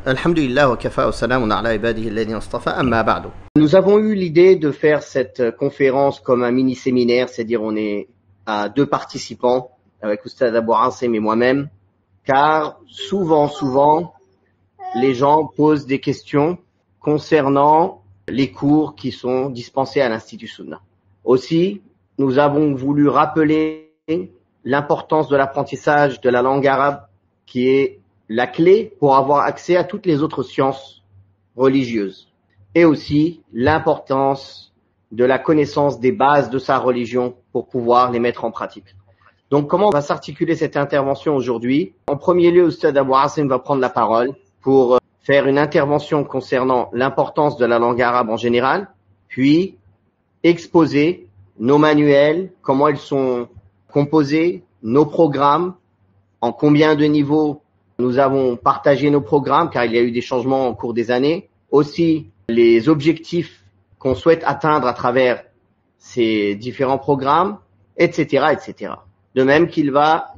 Alhamdulillah wa kafa wa salamun ala ibadihi alladhina istafa amma ba'du. Nous avons eu l'idée de faire cette conférence comme un mini-séminaire, c'est-à-dire on est à 2 participants, avec Oustaz Abou Asim et moi-même, car souvent, les gens posent des questions concernant les cours qui sont dispensés à l'Institut Sunna. Aussi, nous avons voulu rappeler l'importance de l'apprentissage de la langue arabe, qui est la clé pour avoir accès à toutes les autres sciences religieuses, et aussi l'importance de la connaissance des bases de sa religion pour pouvoir les mettre en pratique. Donc, comment va s'articuler cette intervention aujourd'hui? En premier lieu, Oustaz Abou Asim va prendre la parole pour faire une intervention concernant l'importance de la langue arabe en général, puis exposer nos manuels, comment ils sont composés, nos programmes, en combien de niveaux nous avons partagé nos programmes, car il y a eu des changements au cours des années. Aussi, les objectifs qu'on souhaite atteindre à travers ces différents programmes, etc., etc. De même qu'il va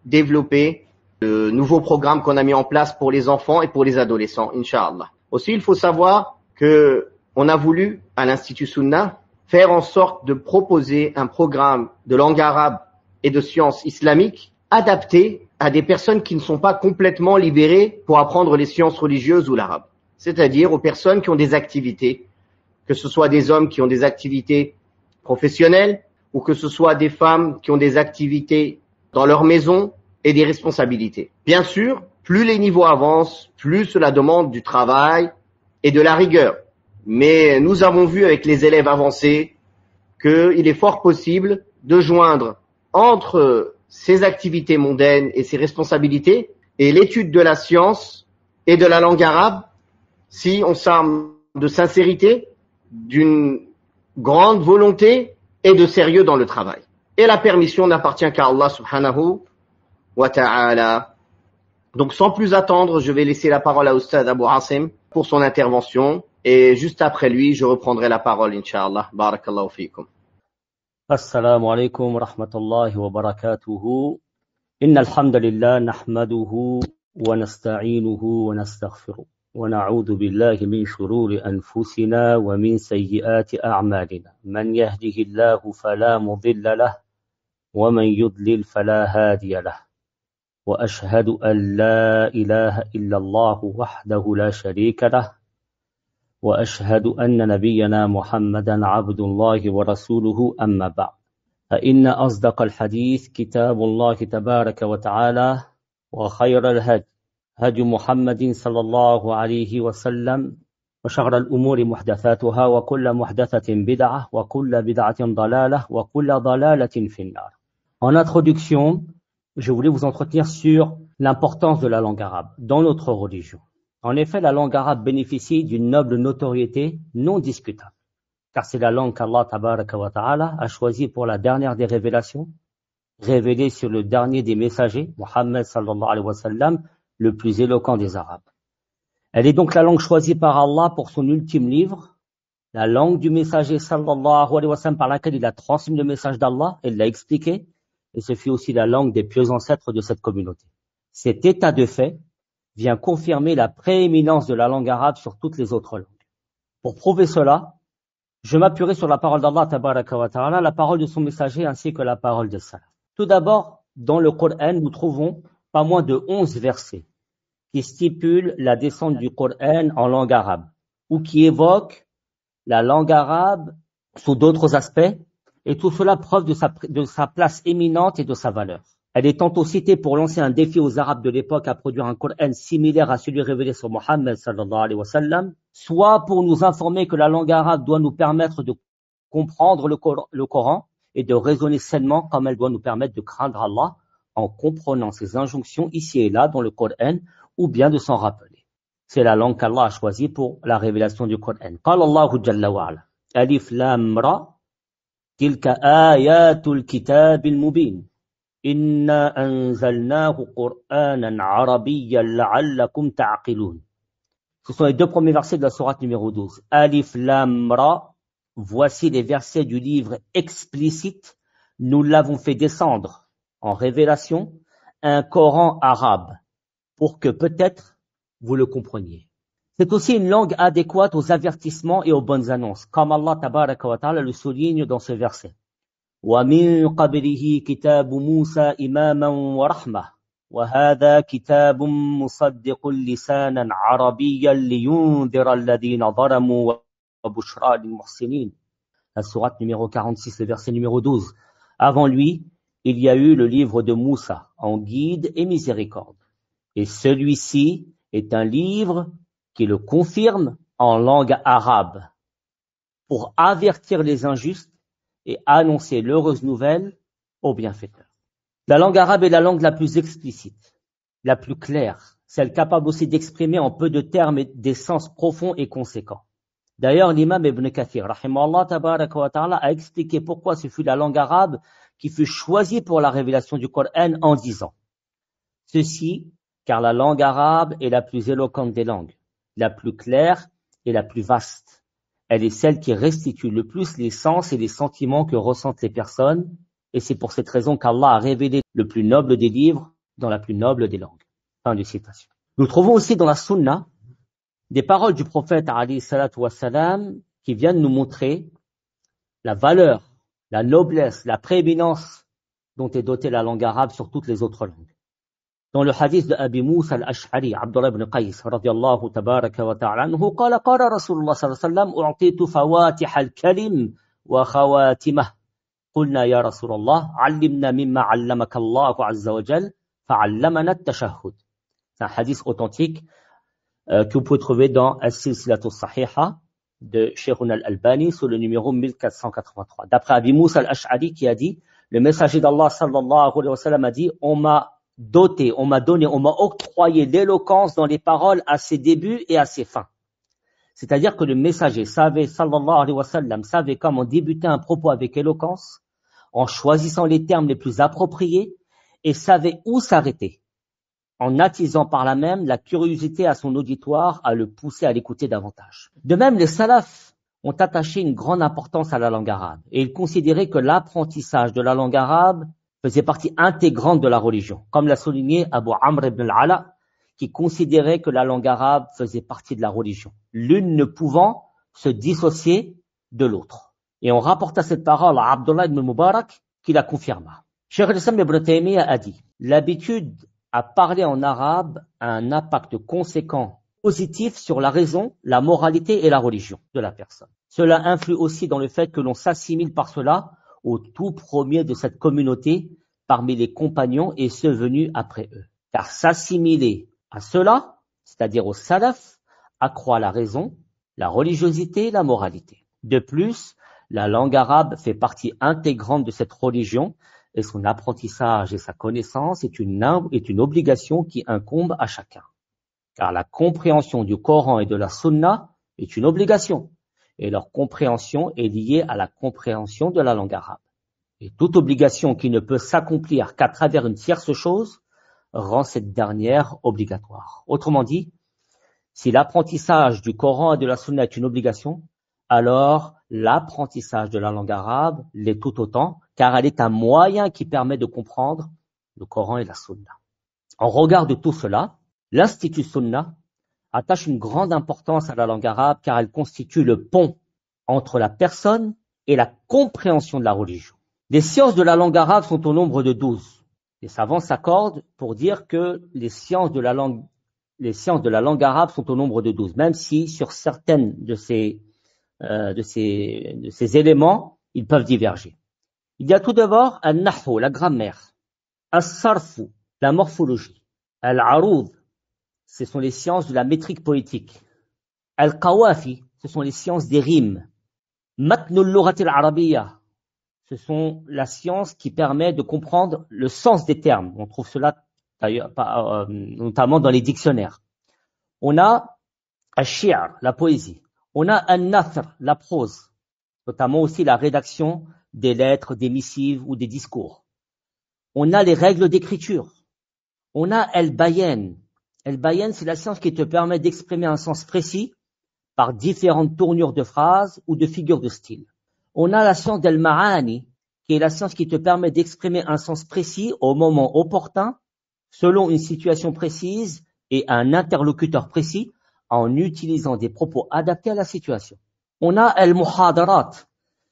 développer de nouveaux programmes qu'on a mis en place pour les enfants et pour les adolescents, Inch'Allah. Aussi, il faut savoir que on a voulu, à l'Institut Sunna, faire en sorte de proposer un programme de langue arabe et de sciences islamiques adapté à des personnes qui ne sont pas complètement libérées pour apprendre les sciences religieuses ou l'arabe. C'est-à-dire aux personnes qui ont des activités, que ce soit des hommes qui ont des activités professionnelles ou que ce soit des femmes qui ont des activités dans leur maison et des responsabilités. Bien sûr, plus les niveaux avancent, plus cela demande du travail et de la rigueur. Mais nous avons vu avec les élèves avancés qu'il est fort possible de joindre entre ces activités mondaines et ces responsabilités et l'étude de la science et de la langue arabe si on s'arme de sincérité, d'une grande volonté et de sérieux dans le travail. Et la permission n'appartient qu'à Allah subhanahu wa ta'ala. Donc sans plus attendre, je vais laisser la parole à Oustaz Abou Asim pour son intervention et juste après lui, je reprendrai la parole, Inch'Allah. Barakallahu fikum. السلام عليكم ورحمة الله وبركاته إن الحمد لله نحمده ونستعينه ونستغفره ونعوذ بالله من شرور أنفسنا ومن سيئات أعمالنا من يهده الله فلا مضل له ومن يضلل فلا هادي له وأشهد أن لا إله إلا الله وحده لا شريك له وأشهد أن نبينا محمدا عبد الله ورسوله أما بعد فإن أصدق الحديث كتاب الله تبارك وتعالى وخير الهدي هدي محمد صلى الله عليه وسلم وشر الأمور محدثاتها وكل محدثة بدعة وكل بدعة ضلالة وكل ضلالة في النار. En introduction, je voulais vous entretenir sur l'importance de la langue arabe dans notre religion. En effet, la langue arabe bénéficie d'une noble notoriété non discutable, car c'est la langue qu'Allah tabaraka wa ta'ala a choisie pour la dernière des révélations, révélée sur le dernier des messagers, Muhammad sallallahu alayhi wa sallam, le plus éloquent des Arabes. Elle est donc la langue choisie par Allah pour son ultime livre, la langue du messager sallallahu alayhi wa sallam par laquelle il a transmis le message d'Allah, et l'a expliqué, et ce fut aussi la langue des pieux ancêtres de cette communauté. Cet état de fait vient confirmer la prééminence de la langue arabe sur toutes les autres langues. Pour prouver cela, je m'appuierai sur la parole d'Allah tabaraka wa ta'ala, la parole de son messager ainsi que la parole des salaf. Tout d'abord, dans le Coran, nous trouvons pas moins de 11 versets qui stipulent la descente du Coran en langue arabe ou qui évoquent la langue arabe sous d'autres aspects, et tout cela preuve de sa place éminente et de sa valeur. Elle est tantôt citée pour lancer un défi aux Arabes de l'époque à produire un Coran similaire à celui révélé sur Mohammed sallallahu alayhi wa sallam, soit pour nous informer que la langue arabe doit nous permettre de comprendre le Coran et de raisonner sainement comme elle doit nous permettre de craindre Allah en comprenant ses injonctions ici et là dans le Coran ou bien de s'en rappeler. C'est la langue qu'Allah a choisie pour la révélation du Coran. Qala Allahu jalla wa ala, Alif Lam Ra, tilka ayatul kitabil mubin. إِنَّا أَنزَلْنَاهُ قُرْآنًا عَرَبِيًّا لَعَلَّكُمْ تَعْقِلُونَ. Ce sont les 2 premiers versets de la sourate numéro 12. Alif Lam Ra, voici les versets du livre explicite. Nous l'avons fait descendre en révélation, un Coran arabe, pour que peut-être vous le compreniez. C'est aussi une langue adéquate aux avertissements et aux bonnes annonces, comme Allah tabaraka wa ta'ala le souligne dans ce verset. وَمِن قَبْلِهِ كِتَابُ مُوسَى إِمَامًا وَرَحْمَةً وَهَذَا كِتَابٌ مُصَدِّقٌ لِسَانًا عَرَبِيًّا لِيُنذِرَ الَّذِينَ ظَلَمُوا وَبُشْرَى لِلْمُحْسِنِينَ. La sourate numéro 46, le verset numéro 12. Avant lui, il y a eu le livre de Moussa, en guide et miséricorde. Et celui-ci est un livre qui le confirme en langue arabe pour avertir les injustes et annoncer l'heureuse nouvelle aux bienfaiteurs. La langue arabe est la langue la plus explicite, la plus claire, celle capable aussi d'exprimer en peu de termes des sens profonds et conséquents. D'ailleurs, l'imam Ibn Kathir, rahimahullah tabaraka wa ta'ala, a expliqué pourquoi ce fut la langue arabe qui fut choisie pour la révélation du Coran en disant ceci, car la langue arabe est la plus éloquente des langues, la plus claire et la plus vaste. Elle est celle qui restitue le plus les sens et les sentiments que ressentent les personnes, et c'est pour cette raison qu'Allah a révélé le plus noble des livres dans la plus noble des langues. Fin de citation. Nous trouvons aussi dans la Sunna des paroles du prophète alayhi salatu wassalam qui viennent nous montrer la valeur, la noblesse, la prééminence dont est dotée la langue arabe sur toutes les autres langues. Dans le hadith de Abi Moussa al-Ash'ari, Abdullah ibn Qais, radiyallahu tabaraka wa ta'ala anhu, قال رسول الله صلى الله عليه وسلم أعطيت فواتح الكلم وخواتمه قلنا يا رسول الله علمنا مما علمك الله عز وجل فعلمنا التشهد. C'est un hadith authentique que vous pouvez trouver dans As-Silsilatu Sahiha de Sheikhun al-Albani sur le numéro 1483. D'après Abi Moussa al-Ash'ari qui a dit, le messager d'Allah sallallahu alayhi wa sallam a dit, on m'a octroyé l'éloquence dans les paroles à ses débuts et à ses fins. C'est-à-dire que le messager savait, sallallahu alayhi wa sallam, savait comment débuter un propos avec éloquence, en choisissant les termes les plus appropriés, et savait où s'arrêter, en attisant par là même la curiosité à son auditoire à le pousser à l'écouter davantage. De même, les salafs ont attaché une grande importance à la langue arabe, et ils considéraient que l'apprentissage de la langue arabe faisait partie intégrante de la religion, comme l'a souligné Abu Amr ibn al-Ala, qui considérait que la langue arabe faisait partie de la religion, l'une ne pouvant se dissocier de l'autre. Et on rapporta cette parole à Abdullah ibn Mubarak, qui la confirma. Cheikh al-Islam ibn Taymiyyah a dit, l'habitude à parler en arabe a un impact conséquent, positif sur la raison, la moralité et la religion de la personne. Cela influe aussi dans le fait que l'on s'assimile par cela au tout premier de cette communauté parmi les compagnons et ceux venus après eux. Car s'assimiler à cela, c'est-à-dire au salaf, accroît la raison, la religiosité et la moralité. De plus, la langue arabe fait partie intégrante de cette religion et son apprentissage et sa connaissance est une obligation qui incombe à chacun. Car la compréhension du Coran et de la Sunna est une obligation et leur compréhension est liée à la compréhension de la langue arabe. Et toute obligation qui ne peut s'accomplir qu'à travers une tierce chose rend cette dernière obligatoire. Autrement dit, si l'apprentissage du Coran et de la Sunna est une obligation, alors l'apprentissage de la langue arabe l'est tout autant, car elle est un moyen qui permet de comprendre le Coran et la Sunna. En regard de tout cela, l'Institut Sunna attache une grande importance à la langue arabe car elle constitue le pont entre la personne et la compréhension de la religion. Les sciences de la langue arabe sont au nombre de 12. Les savants s'accordent pour dire que les sciences de la langue arabe sont au nombre de 12, même si sur certaines de ces éléments, ils peuvent diverger. Il y a tout d'abord al-nahwu, la grammaire, al-sarfu, la morphologie, al-aroud, ce sont les sciences de la métrique poétique, al-qawafi, ce sont les sciences des rimes, matnul lughatil arabiyya, ce sont la science qui permet de comprendre le sens des termes. On trouve cela d'ailleurs, notamment dans les dictionnaires. On a al-shi'r, la poésie. On a al-nathr, la prose, notamment aussi la rédaction des lettres, des missives ou des discours. On a les règles d'écriture. On a al-bayan. Al-bayan, c'est la science qui te permet d'exprimer un sens précis par différentes tournures de phrases ou de figures de style. On a la science d'al-ma'ani, qui est la science qui te permet d'exprimer un sens précis au moment opportun, selon une situation précise et à un interlocuteur précis en utilisant des propos adaptés à la situation. On a al-muhadarat.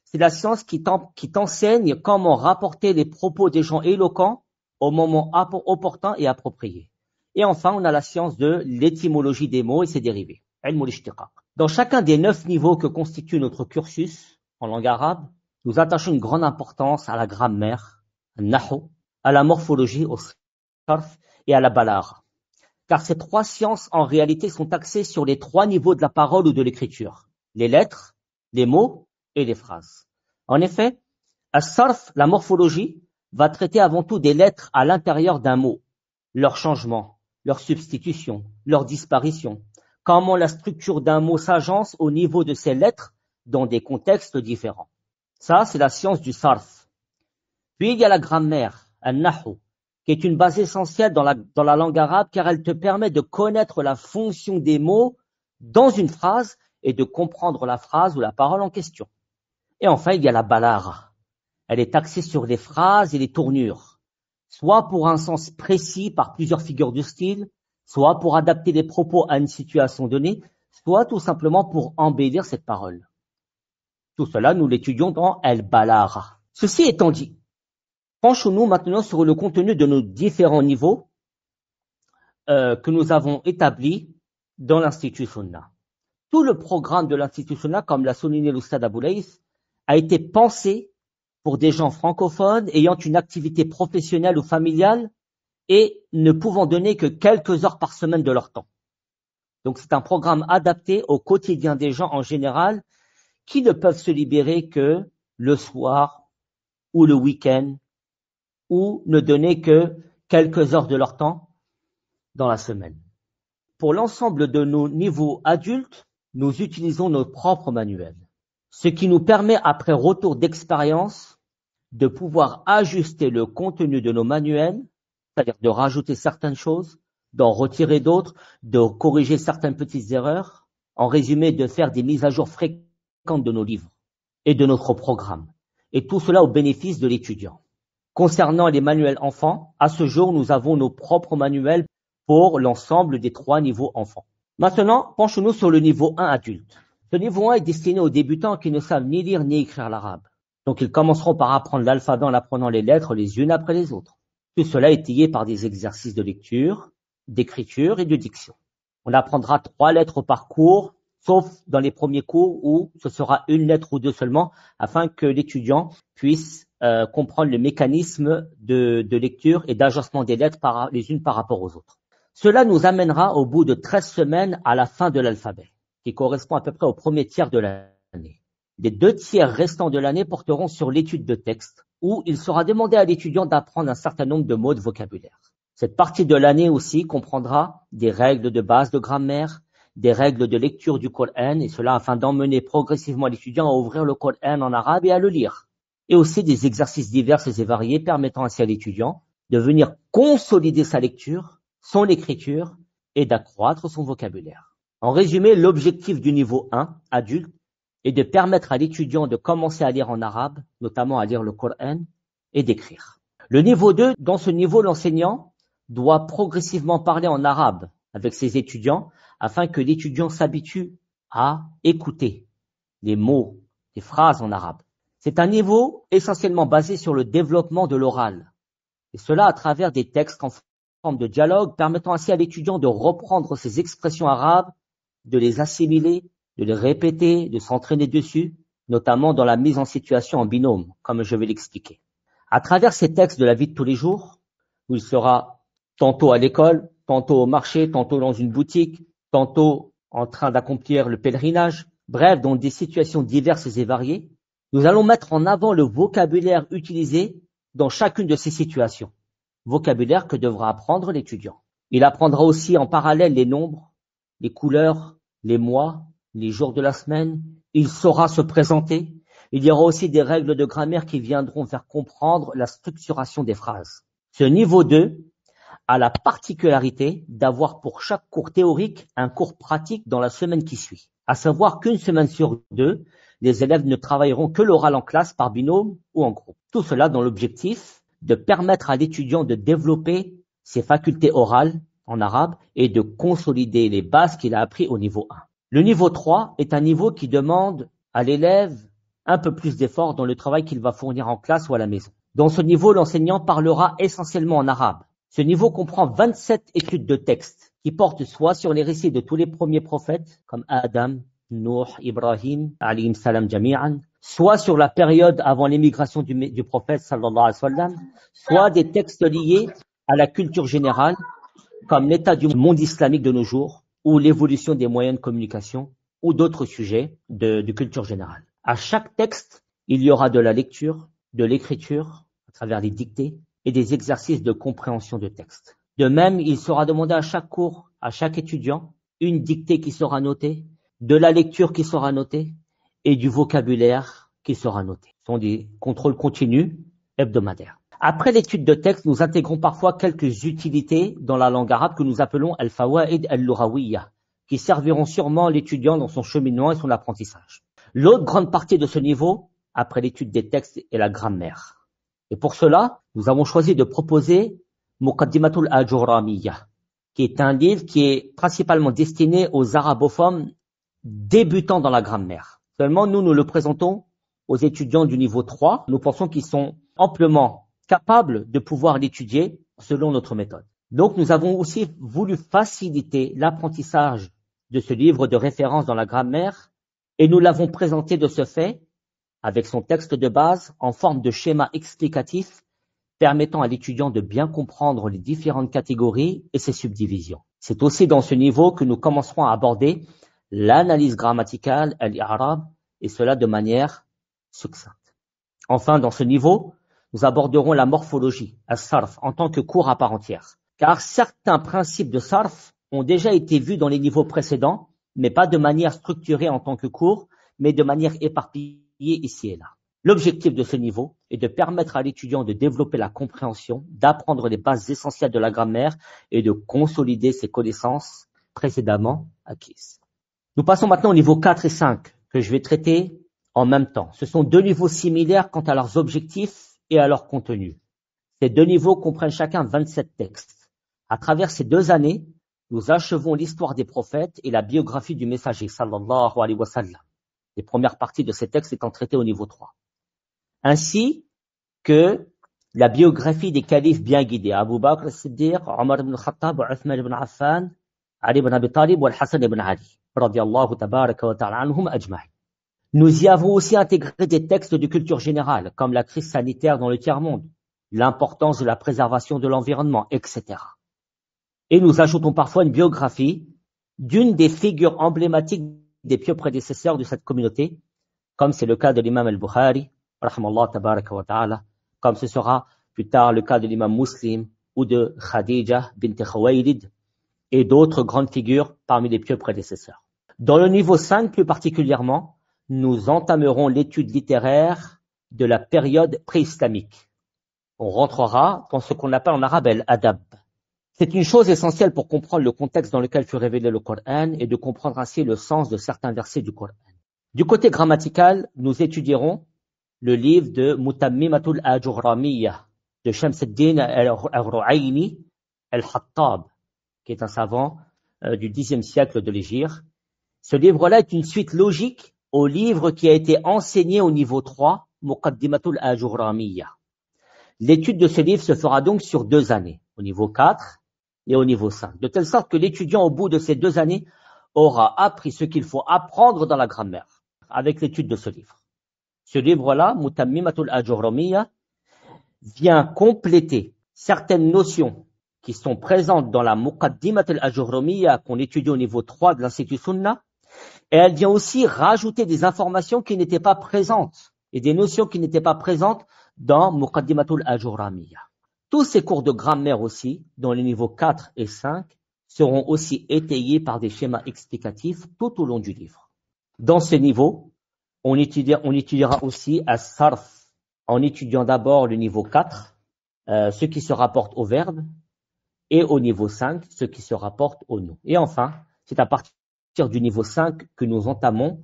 C'est la science qui t'enseigne comment rapporter les propos des gens éloquents au moment opportun et approprié. Et enfin, on a la science de l'étymologie des mots et ses dérivés. Ilm al-ishtiqaq. Dans chacun des 9 niveaux que constitue notre cursus en langue arabe, nous attachons une grande importance à la grammaire, al-nahu, à la morphologie, au sarf et à la balagha. Car ces 3 sciences, en réalité, sont axées sur les 3 niveaux de la parole ou de l'écriture. Les lettres, les mots et les phrases. En effet, al-sarf, la morphologie, va traiter avant tout des lettres à l'intérieur d'un mot, leur changement, leur substitution, leur disparition, comment la structure d'un mot s'agence au niveau de ces lettres dans des contextes différents. Ça, c'est la science du sarf. Puis il y a la grammaire, al-nahu, qui est une base essentielle dans la langue arabe car elle te permet de connaître la fonction des mots dans une phrase et de comprendre la phrase ou la parole en question. Et enfin, il y a la balagha. Elle est axée sur les phrases et les tournures, soit pour un sens précis par plusieurs figures de style, soit pour adapter les propos à une situation donnée, soit tout simplement pour embellir cette parole. Tout cela, nous l'étudions dans al-balagha. Ceci étant dit, penchons-nous maintenant sur le contenu de nos différents niveaux que nous avons établis dans l'Institut Sunna. Tout le programme de l'Institut Sunna, comme l'a souligné l'Oustad Abou Laïth, a été pensé pour des gens francophones ayant une activité professionnelle ou familiale et ne pouvant donner que quelques heures par semaine de leur temps. Donc c'est un programme adapté au quotidien des gens en général qui ne peuvent se libérer que le soir ou le week-end ou ne donner que quelques heures de leur temps dans la semaine. Pour l'ensemble de nos niveaux adultes, nous utilisons nos propres manuels, ce qui nous permet, après retour d'expérience, de pouvoir ajuster le contenu de nos manuels, c'est-à-dire de rajouter certaines choses, d'en retirer d'autres, de corriger certaines petites erreurs, en résumé, de faire des mises à jour fréquentes de nos livres et de notre programme. Et tout cela au bénéfice de l'étudiant. Concernant les manuels enfants, à ce jour, nous avons nos propres manuels pour l'ensemble des 3 niveaux enfants. Maintenant, penchons-nous sur le niveau 1 adulte. Ce niveau 1 est destiné aux débutants qui ne savent ni lire ni écrire l'arabe. Donc, ils commenceront par apprendre l'alphabet en apprenant les lettres les unes après les autres. Tout cela est étayé par des exercices de lecture, d'écriture et de diction. On apprendra 3 lettres par cours, sauf dans les premiers cours où ce sera 1 lettre ou 2 seulement, afin que l'étudiant puisse comprendre le mécanisme de lecture et d'agencement des lettres les unes par rapport aux autres. Cela nous amènera au bout de 13 semaines à la fin de l'alphabet, qui correspond à peu près au premier tiers de l'année. Les 2 tiers restants de l'année porteront sur l'étude de texte, où il sera demandé à l'étudiant d'apprendre un certain nombre de mots de vocabulaire. Cette partie de l'année aussi comprendra des règles de base de grammaire, des règles de lecture du Coran, et cela afin d'emmener progressivement l'étudiant à ouvrir le Coran en arabe et à le lire. Et aussi des exercices divers et variés permettant ainsi à l'étudiant de venir consolider sa lecture, son écriture et d'accroître son vocabulaire. En résumé, l'objectif du niveau 1, adulte, est de permettre à l'étudiant de commencer à lire en arabe, notamment à lire le Coran, et d'écrire. Le niveau 2, dans ce niveau, l'enseignant doit progressivement parler en arabe avec ses étudiants afin que l'étudiant s'habitue à écouter les mots, les phrases en arabe. C'est un niveau essentiellement basé sur le développement de l'oral, et cela à travers des textes en forme de dialogue permettant ainsi à l'étudiant de reprendre ses expressions arabes, de les assimiler, de les répéter, de s'entraîner dessus, notamment dans la mise en situation en binôme, comme je vais l'expliquer. À travers ces textes de la vie de tous les jours, où il sera tantôt à l'école, tantôt au marché, tantôt dans une boutique, tantôt en train d'accomplir le pèlerinage, bref, dans des situations diverses et variées, nous allons mettre en avant le vocabulaire utilisé dans chacune de ces situations, vocabulaire que devra apprendre l'étudiant. Il apprendra aussi en parallèle les nombres, les couleurs, les mois, les jours de la semaine. Il saura se présenter. Il y aura aussi des règles de grammaire qui viendront faire comprendre la structuration des phrases. Ce niveau 2 a la particularité d'avoir pour chaque cours théorique un cours pratique dans la semaine qui suit. À savoir qu'une semaine sur 2, les élèves ne travailleront que l'oral en classe par binôme ou en groupe. Tout cela dans l'objectif de permettre à l'étudiant de développer ses facultés orales en arabe et de consolider les bases qu'il a appris au niveau 1. Le niveau 3 est un niveau qui demande à l'élève un peu plus d'efforts dans le travail qu'il va fournir en classe ou à la maison. Dans ce niveau, l'enseignant parlera essentiellement en arabe. Ce niveau comprend 27 études de texte qui portent soit sur les récits de tous les premiers prophètes, comme Adam, Nuh, Ibrahim, alayhim salam jami'an, soit sur la période avant l'émigration du prophète sallallahu alayhi wa sallam, soit des textes liés à la culture générale, comme l'état du monde islamique de nos jours, ou l'évolution des moyens de communication, ou d'autres sujets de culture générale. À chaque texte, il y aura de la lecture, de l'écriture, à travers les dictées, et des exercices de compréhension de texte. De même, il sera demandé à chaque cours, à chaque étudiant, une dictée qui sera notée, de la lecture qui sera notée, et du vocabulaire qui sera noté. Ce sont des contrôles continus hebdomadaires. Après l'étude de texte, nous intégrons parfois quelques utilités dans la langue arabe que nous appelons al-fawaid al-lughawiyya, qui serviront sûrement l'étudiant dans son cheminement et son apprentissage. L'autre grande partie de ce niveau, après l'étude des textes, est la grammaire. Et pour cela, nous avons choisi de proposer Muqaddimatul Ajurramiyya, qui est un livre qui est principalement destiné aux arabophones débutants dans la grammaire. Seulement, nous le présentons aux étudiants du niveau 3. Nous pensons qu'ils sont amplement capables de pouvoir l'étudier selon notre méthode. Donc, nous avons aussi voulu faciliter l'apprentissage de ce livre de référence dans la grammaire et nous l'avons présenté de ce fait avec son texte de base en forme de schéma explicatif permettant à l'étudiant de bien comprendre les différentes catégories et ses subdivisions. C'est aussi dans ce niveau que nous commencerons à aborder l'analyse grammaticale, al-i'rab, et cela de manière succincte. Enfin, dans ce niveau, nous aborderons la morphologie, as-sarf, en tant que cours à part entière. Car certains principes de sarf ont déjà été vus dans les niveaux précédents, mais pas de manière structurée en tant que cours, mais de manière éparpillée ici et là. L'objectif de ce niveau est de permettre à l'étudiant de développer la compréhension, d'apprendre les bases essentielles de la grammaire et de consolider ses connaissances précédemment acquises. Nous passons maintenant au niveau 4 et 5, que je vais traiter en même temps. Ce sont deux niveaux similaires quant à leurs objectifs et à leur contenu. Ces deux niveaux comprennent chacun 27 textes. À travers ces 2 années, nous achevons l'histoire des prophètes et la biographie du messager, sallallahu alayhi wa sallam. Les premières parties de ces textes étant traitées au niveau 3. Ainsi que la biographie des califes bien guidés, Abu Bakr as-Siddiq, Omar ibn Khattab, Uthman ibn Affan, Ali ibn Abi Talib, Hassan ibn Ali, radiyallahu tabaraka wa ta'ala anhum ajma'in. Nous y avons aussi intégré des textes de culture générale, comme la crise sanitaire dans le tiers-monde, l'importance de la préservation de l'environnement, etc. Et nous ajoutons parfois une biographie d'une des figures emblématiques des pieux prédécesseurs de cette communauté, comme c'est le cas de l'imam al-Bukhari, rahmallah tabaraka wa ta'ala, comme ce sera plus tard le cas de l'imam Muslim ou de Khadija bint Khuwaylid et d'autres grandes figures parmi les pieux prédécesseurs. Dans le niveau 5 plus particulièrement, nous entamerons l'étude littéraire de la période préislamique. On rentrera dans ce qu'on appelle en arabe al-adab. C'est une chose essentielle pour comprendre le contexte dans lequel fut révélé le Coran et de comprendre ainsi le sens de certains versets du Coran. Du côté grammatical, nous étudierons le livre de Mutammimatul Ajurramiyya de Shamsuddin al-Ru'ayni al-Hattab, qui est un savant du Xe siècle de l'Hégire. Ce livre-là est une suite logique au livre qui a été enseigné au niveau 3, Muqaddimatul Ajurramiyya. L'étude de ce livre se fera donc sur 2 années, au niveau 4 et au niveau 5, de telle sorte que l'étudiant, au bout de ces 2 années, aura appris ce qu'il faut apprendre dans la grammaire, avec l'étude de ce livre. Ce livre-là, Mutammimatul Ajurramiyya, vient compléter certaines notions qui sont présentes dans la Muqaddimatul Ajurramiyya qu'on étudie au niveau 3 de l'Institut Sunna, et elle vient aussi rajouter des informations qui n'étaient pas présentes, et des notions qui n'étaient pas présentes dans Muqaddimatul Ajurramiyya. Tous ces cours de grammaire aussi, dans les niveaux 4 et 5, seront aussi étayés par des schémas explicatifs tout au long du livre. Dans ces niveaux, on étudiera aussi as-sarf, en étudiant d'abord le niveau 4, ce qui se rapporte au verbe, et au niveau 5, ce qui se rapporte au nom. Et enfin, c'est à partir du niveau 5 que nous entamons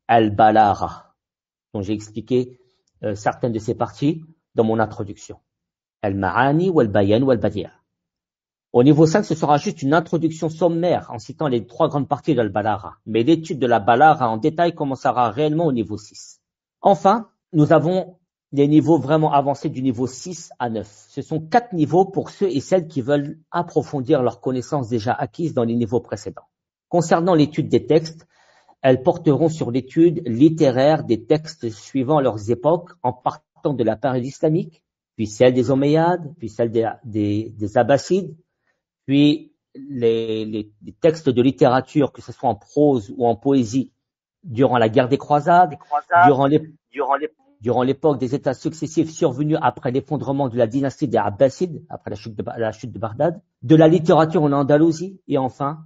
al-balagha, dont j'ai expliqué certaines de ces parties dans mon introduction. Al-ma'ani wal-bayan wal-badi'a. Au niveau 5, ce sera juste une introduction sommaire en citant les 3 grandes parties de la balagha. Mais l'étude de la balagha en détail commencera réellement au niveau 6. Enfin, nous avons les niveaux vraiment avancés du niveau 6 à 9. Ce sont 4 niveaux pour ceux et celles qui veulent approfondir leurs connaissances déjà acquises dans les niveaux précédents. Concernant l'étude des textes, elles porteront sur l'étude littéraire des textes suivant leurs époques en partant de la période islamique, puis celle des Omeyyades, puis celle des Abbassides, puis les textes de littérature, que ce soit en prose ou en poésie, durant la guerre des croisades, durant l'époque des États successifs survenus après l'effondrement de la dynastie des Abbassides, après la chute de Bagdad, de la littérature en Andalousie, et enfin,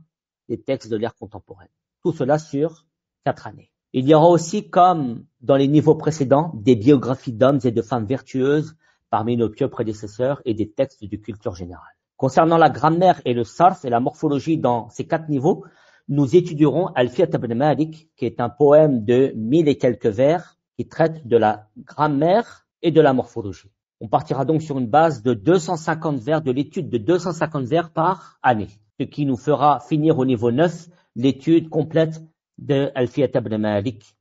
des textes de l'ère contemporaine. Tout cela sur 4 années. Il y aura aussi, comme dans les niveaux précédents, des biographies d'hommes et de femmes vertueuses parmi nos pieux prédécesseurs et des textes de culture générale. Concernant la grammaire et le sarf et la morphologie dans ces 4 niveaux, nous étudierons Alfiyat ibn Malik, qui est un poème de 1000 et quelques vers qui traite de la grammaire et de la morphologie. On partira donc sur une base de 250 vers, de l'étude de 250 vers par année, ce qui nous fera finir au niveau 9 l'étude complète de Alfiyat ibn Malik,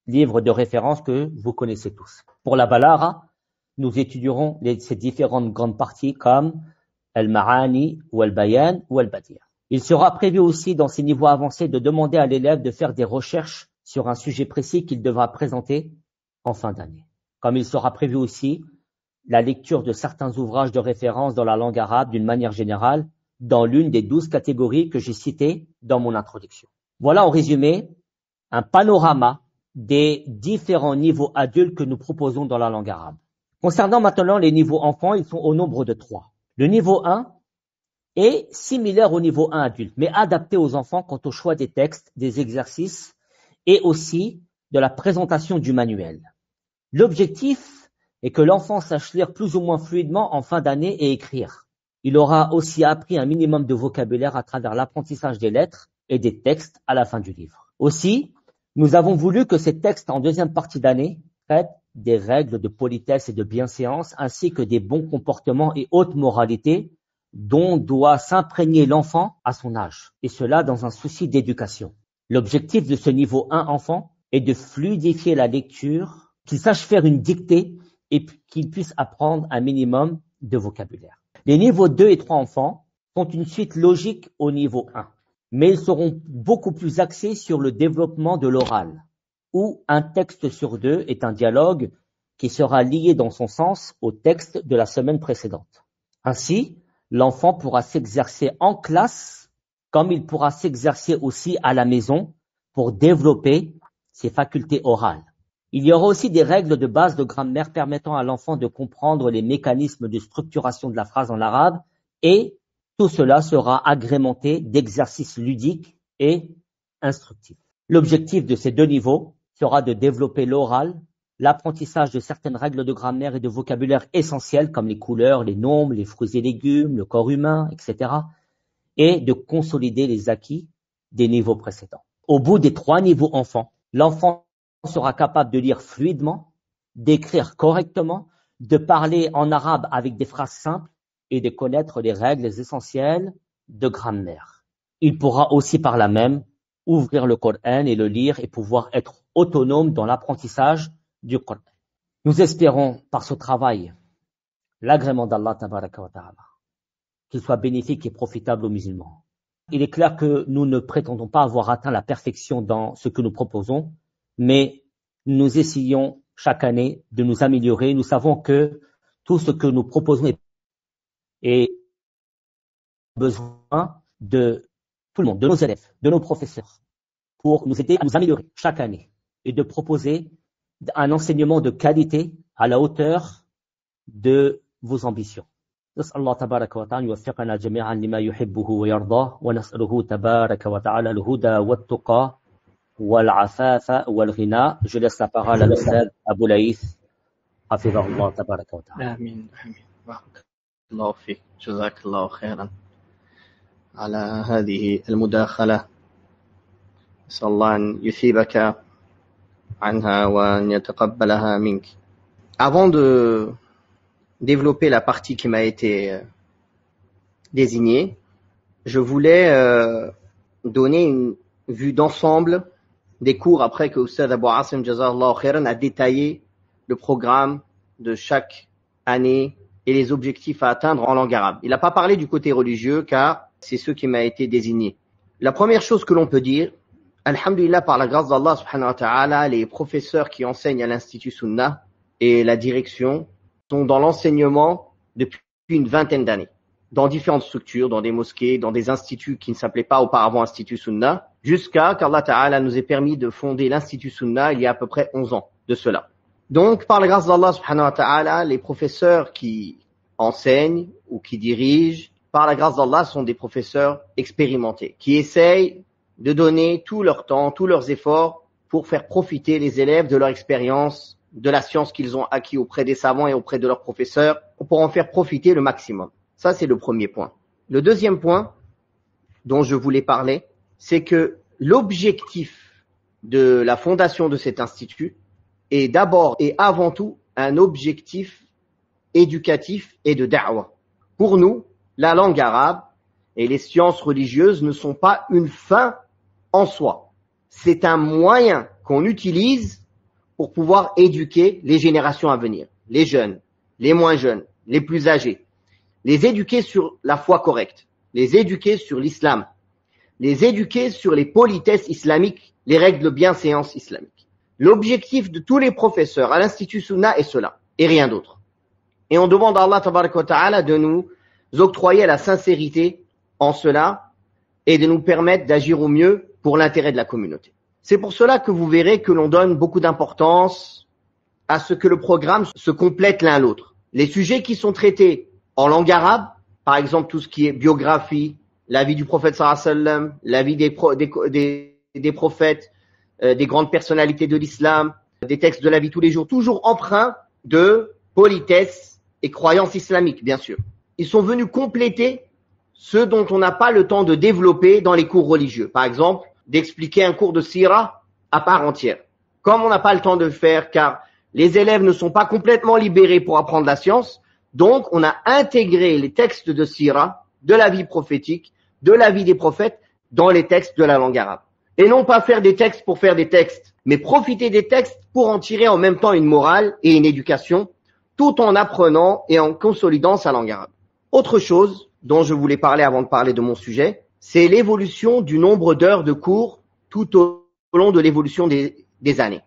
livre de référence que vous connaissez tous. Pour la balagha, nous étudierons ces différentes grandes parties comme Al-Ma'ani ou Al-Bayan ou Al-Badi'. Il sera prévu aussi dans ces niveaux avancés de demander à l'élève de faire des recherches sur un sujet précis qu'il devra présenter en fin d'année. Comme il sera prévu aussi la lecture de certains ouvrages de référence dans la langue arabe d'une manière générale, dans l'une des 12 catégories que j'ai citées dans mon introduction. Voilà en résumé un panorama des différents niveaux adultes que nous proposons dans la langue arabe. Concernant maintenant les niveaux enfants, ils sont au nombre de 3. Le niveau 1 est similaire au niveau 1 adulte, mais adapté aux enfants quant au choix des textes, des exercices et aussi de la présentation du manuel. L'objectif est que l'enfant sache lire plus ou moins fluidement en fin d'année et écrire. Il aura aussi appris un minimum de vocabulaire à travers l'apprentissage des lettres et des textes à la fin du livre. Aussi, nous avons voulu que ces textes en deuxième partie d'année traitent des règles de politesse et de bienséance ainsi que des bons comportements et haute moralité dont doit s'imprégner l'enfant à son âge, et cela dans un souci d'éducation. L'objectif de ce niveau 1 enfant est de fluidifier la lecture, qu'il sache faire une dictée et qu'il puisse apprendre un minimum de vocabulaire. Les niveaux 2 et 3 enfants sont une suite logique au niveau 1, mais ils seront beaucoup plus axés sur le développement de l'oral, où un texte sur 2 est un dialogue qui sera lié dans son sens au texte de la semaine précédente. Ainsi, l'enfant pourra s'exercer en classe comme il pourra s'exercer aussi à la maison pour développer ses facultés orales. Il y aura aussi des règles de base de grammaire permettant à l'enfant de comprendre les mécanismes de structuration de la phrase en arabe et tout cela sera agrémenté d'exercices ludiques et instructifs. L'objectif de ces 2 niveaux sera de développer l'oral, l'apprentissage de certaines règles de grammaire et de vocabulaire essentielles comme les couleurs, les nombres, les fruits et légumes, le corps humain, etc. et de consolider les acquis des niveaux précédents. Au bout des 3 niveaux enfants, l'enfant sera capable de lire fluidement, d'écrire correctement, de parler en arabe avec des phrases simples et de connaître les règles essentielles de grammaire. Il pourra aussi par là même ouvrir le Coran et le lire et pouvoir être autonome dans l'apprentissage du Coran. Nous espérons par ce travail l'agrément d'Allah tabaraka wa ta'ala, qu'il soit bénéfique et profitable aux musulmans. Il est clair que nous ne prétendons pas avoir atteint la perfection dans ce que nous proposons, mais nous essayons chaque année de nous améliorer. Nous savons que tout ce que nous proposons est besoin de tout le monde, de nos élèves, de nos professeurs, pour nous aider à nous améliorer chaque année et de proposer un enseignement de qualité à la hauteur de vos ambitions. نسأل الله تبارك وتعالى أن يوفقنا جميعا لما يحبه ويرضاه ونسأله تبارك وتعالى الهدى والتقى والعفاف والغنى. Je laisse la parole à l'Ustad Abou Laïth حفظه الله تبارك وتعالى. آمين آمين. بارك الله فيك. جزاك الله خيرا على هذه المداخلة. نسأل الله أن يثيبك عنها وأن يتقبلها منك. Avant de développer la partie qui m'a été désignés, je voulais donner une vue d'ensemble des cours après que Oustaz Abou Asim Jazallahu Khairan a détaillé le programme de chaque année et les objectifs à atteindre en langue arabe. Il n'a pas parlé du côté religieux car c'est ce qui m'a été désigné. La première chose que l'on peut dire, alhamdulillah, par la grâce d'Allah subhanahu wa ta'ala, les professeurs qui enseignent à l'Institut Sunnah et la direction sont dans l'enseignement depuis une vingtaine d'années, dans différentes structures, dans des mosquées, dans des instituts qui ne s'appelaient pas auparavant Institut Sunnah, jusqu'à qu'Allah Ta'ala nous ait permis de fonder l'Institut Sunnah il y a à peu près 11 ans de cela. Donc, par la grâce d'Allah subhanahu wa ta'ala, les professeurs qui enseignent ou qui dirigent, par la grâce d'Allah, sont des professeurs expérimentés, qui essayent de donner tout leur temps, tous leurs efforts pour faire profiter les élèves de leur expérience, de la science qu'ils ont acquis auprès des savants et auprès de leurs professeurs, pour en faire profiter le maximum. Ça, c'est le premier point. Le deuxième point dont je voulais parler, c'est que l'objectif de la fondation de cet institut est d'abord et avant tout un objectif éducatif et de da'wah. Pour nous, la langue arabe et les sciences religieuses ne sont pas une fin en soi. C'est un moyen qu'on utilise pour pouvoir éduquer les générations à venir, les jeunes, les moins jeunes, les plus âgés, les éduquer sur la foi correcte, les éduquer sur l'islam, les éduquer sur les politesses islamiques, les règles de bienséance islamique. L'objectif de tous les professeurs à l'Institut Sunnah est cela, et rien d'autre. Et on demande à Allah tabaraka wa ta'ala de nous octroyer la sincérité en cela et de nous permettre d'agir au mieux pour l'intérêt de la communauté. C'est pour cela que vous verrez que l'on donne beaucoup d'importance à ce que le programme se complète l'un l'autre. Les sujets qui sont traités en langue arabe, par exemple tout ce qui est biographie, la vie du prophète sallallahu alayhi wa sallam, la vie des prophètes, des grandes personnalités de l'islam, des textes de la vie tous les jours, toujours empreints de politesse et croyances islamiques, bien sûr. Ils sont venus compléter ce dont on n'a pas le temps de développer dans les cours religieux. Par exemple, d'expliquer un cours de sira à part entière. Comme on n'a pas le temps de le faire, car les élèves ne sont pas complètement libérés pour apprendre la science, donc on a intégré les textes de sira, de la vie prophétique, de la vie des prophètes, dans les textes de la langue arabe. Et non pas faire des textes pour faire des textes, mais profiter des textes pour en tirer en même temps une morale et une éducation, tout en apprenant et en consolidant sa langue arabe. Autre chose dont je voulais parler avant de parler de mon sujet, c'est l'évolution du nombre d'heures de cours tout au long de l'évolution des années.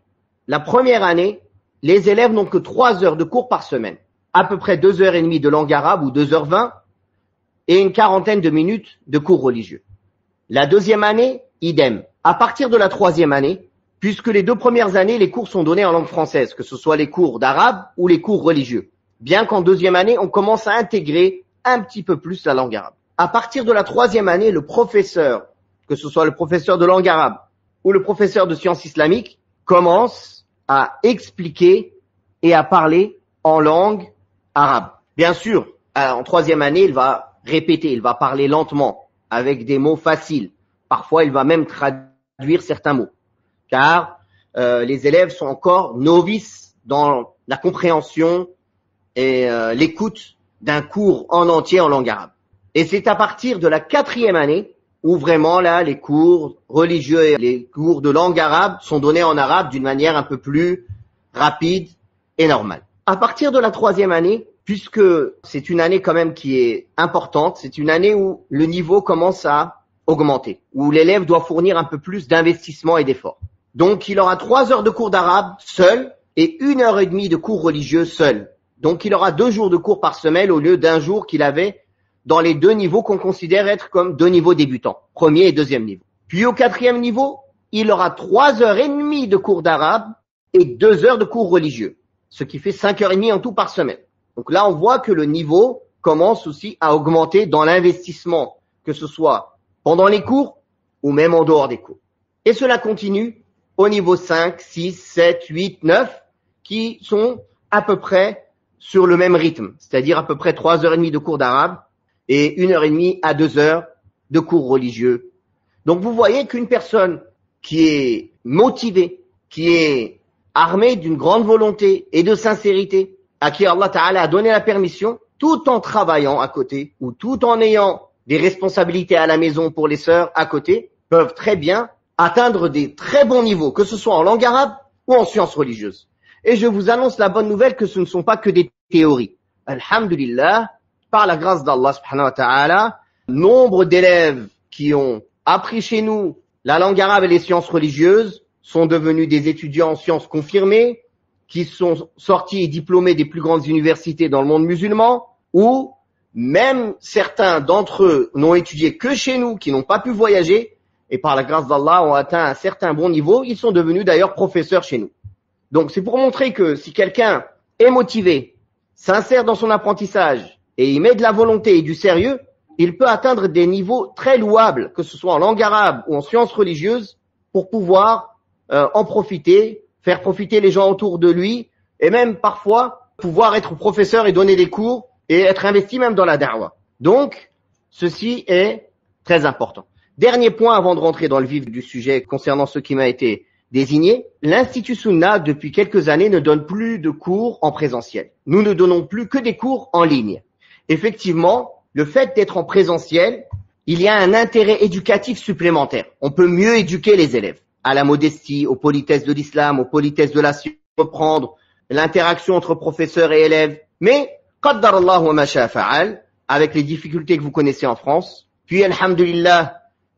La première année, les élèves n'ont que 3 heures de cours par semaine, à peu près 2h30 de langue arabe ou 2h20 et une quarantaine de minutes de cours religieux. La deuxième année, idem. À partir de la troisième année, puisque les 2 premières années, les cours sont donnés en langue française, que ce soit les cours d'arabe ou les cours religieux. Bien qu'en deuxième année, on commence à intégrer un petit peu plus la langue arabe. À partir de la troisième année, le professeur, que ce soit le professeur de langue arabe ou le professeur de sciences islamiques, commence à expliquer et à parler en langue arabe. Bien sûr, en troisième année, il va répéter, il va parler lentement, avec des mots faciles. Parfois, il va même traduire certains mots, car les élèves sont encore novices dans la compréhension et l'écoute d'un cours en entier en langue arabe. Et c'est à partir de la 4e année où vraiment là, les cours religieux et les cours de langue arabe sont donnés en arabe d'une manière un peu plus rapide et normale. À partir de la 3e année, puisque c'est une année quand même qui est importante, c'est une année où le niveau commence à augmenter, où l'élève doit fournir un peu plus d'investissement et d'effort. Donc il aura 3 heures de cours d'arabe seul et 1h30 de cours religieux seul. Donc il aura 2 jours de cours par semaine au lieu d'un jour qu'il avait dans les 2 niveaux qu'on considère être comme 2 niveaux débutants, premier et deuxième niveau. Puis au 4e niveau, il aura 3h30 de cours d'arabe et 2 heures de cours religieux, ce qui fait 5h30 en tout par semaine. Donc là, on voit que le niveau commence aussi à augmenter dans l'investissement, que ce soit pendant les cours ou même en dehors des cours. Et cela continue au niveau 5, 6, 7, 8, 9, qui sont à peu près sur le même rythme, c'est-à-dire à peu près 3h30 de cours d'arabe et 1h30 à 2 heures de cours religieux. Donc vous voyez qu'une personne qui est motivée, qui est armée d'une grande volonté et de sincérité, à qui Allah Ta'ala a donné la permission, tout en travaillant à côté ou tout en ayant des responsabilités à la maison pour les sœurs à côté, peuvent très bien atteindre des très bons niveaux, que ce soit en langue arabe ou en sciences religieuses. Et je vous annonce la bonne nouvelle que ce ne sont pas que des théories. Alhamdulillah, par la grâce d'Allah subhanahu wa ta'ala, nombre d'élèves qui ont appris chez nous la langue arabe et les sciences religieuses sont devenus des étudiants en sciences confirmés, qui sont sortis et diplômés des plus grandes universités dans le monde musulman, ou même certains d'entre eux n'ont étudié que chez nous, qui n'ont pas pu voyager, et par la grâce d'Allah ont atteint un certain bon niveau. Ils sont devenus d'ailleurs professeurs chez nous. Donc c'est pour montrer que si quelqu'un est motivé, sincère dans son apprentissage, et il met de la volonté et du sérieux, il peut atteindre des niveaux très louables, que ce soit en langue arabe ou en sciences religieuses, pour pouvoir en profiter, faire profiter les gens autour de lui, et même parfois pouvoir être professeur et donner des cours, et être investi même dans la da'wah. Donc, ceci est très important. Dernier point avant de rentrer dans le vif du sujet concernant ce qui m'a été désigné, l'Institut Sunna, depuis quelques années, ne donne plus de cours en présentiel. Nous ne donnons plus que des cours en ligne. Effectivement, le fait d'être en présentiel, il y a un intérêt éducatif supplémentaire. On peut mieux éduquer les élèves à la modestie, aux politesses de l'islam, aux politesses de la science, reprendre l'interaction entre professeurs et élèves. Mais, qaddarallahu wa ma sha'a fa'al, avec les difficultés que vous connaissez en France, puis alhamdulillah,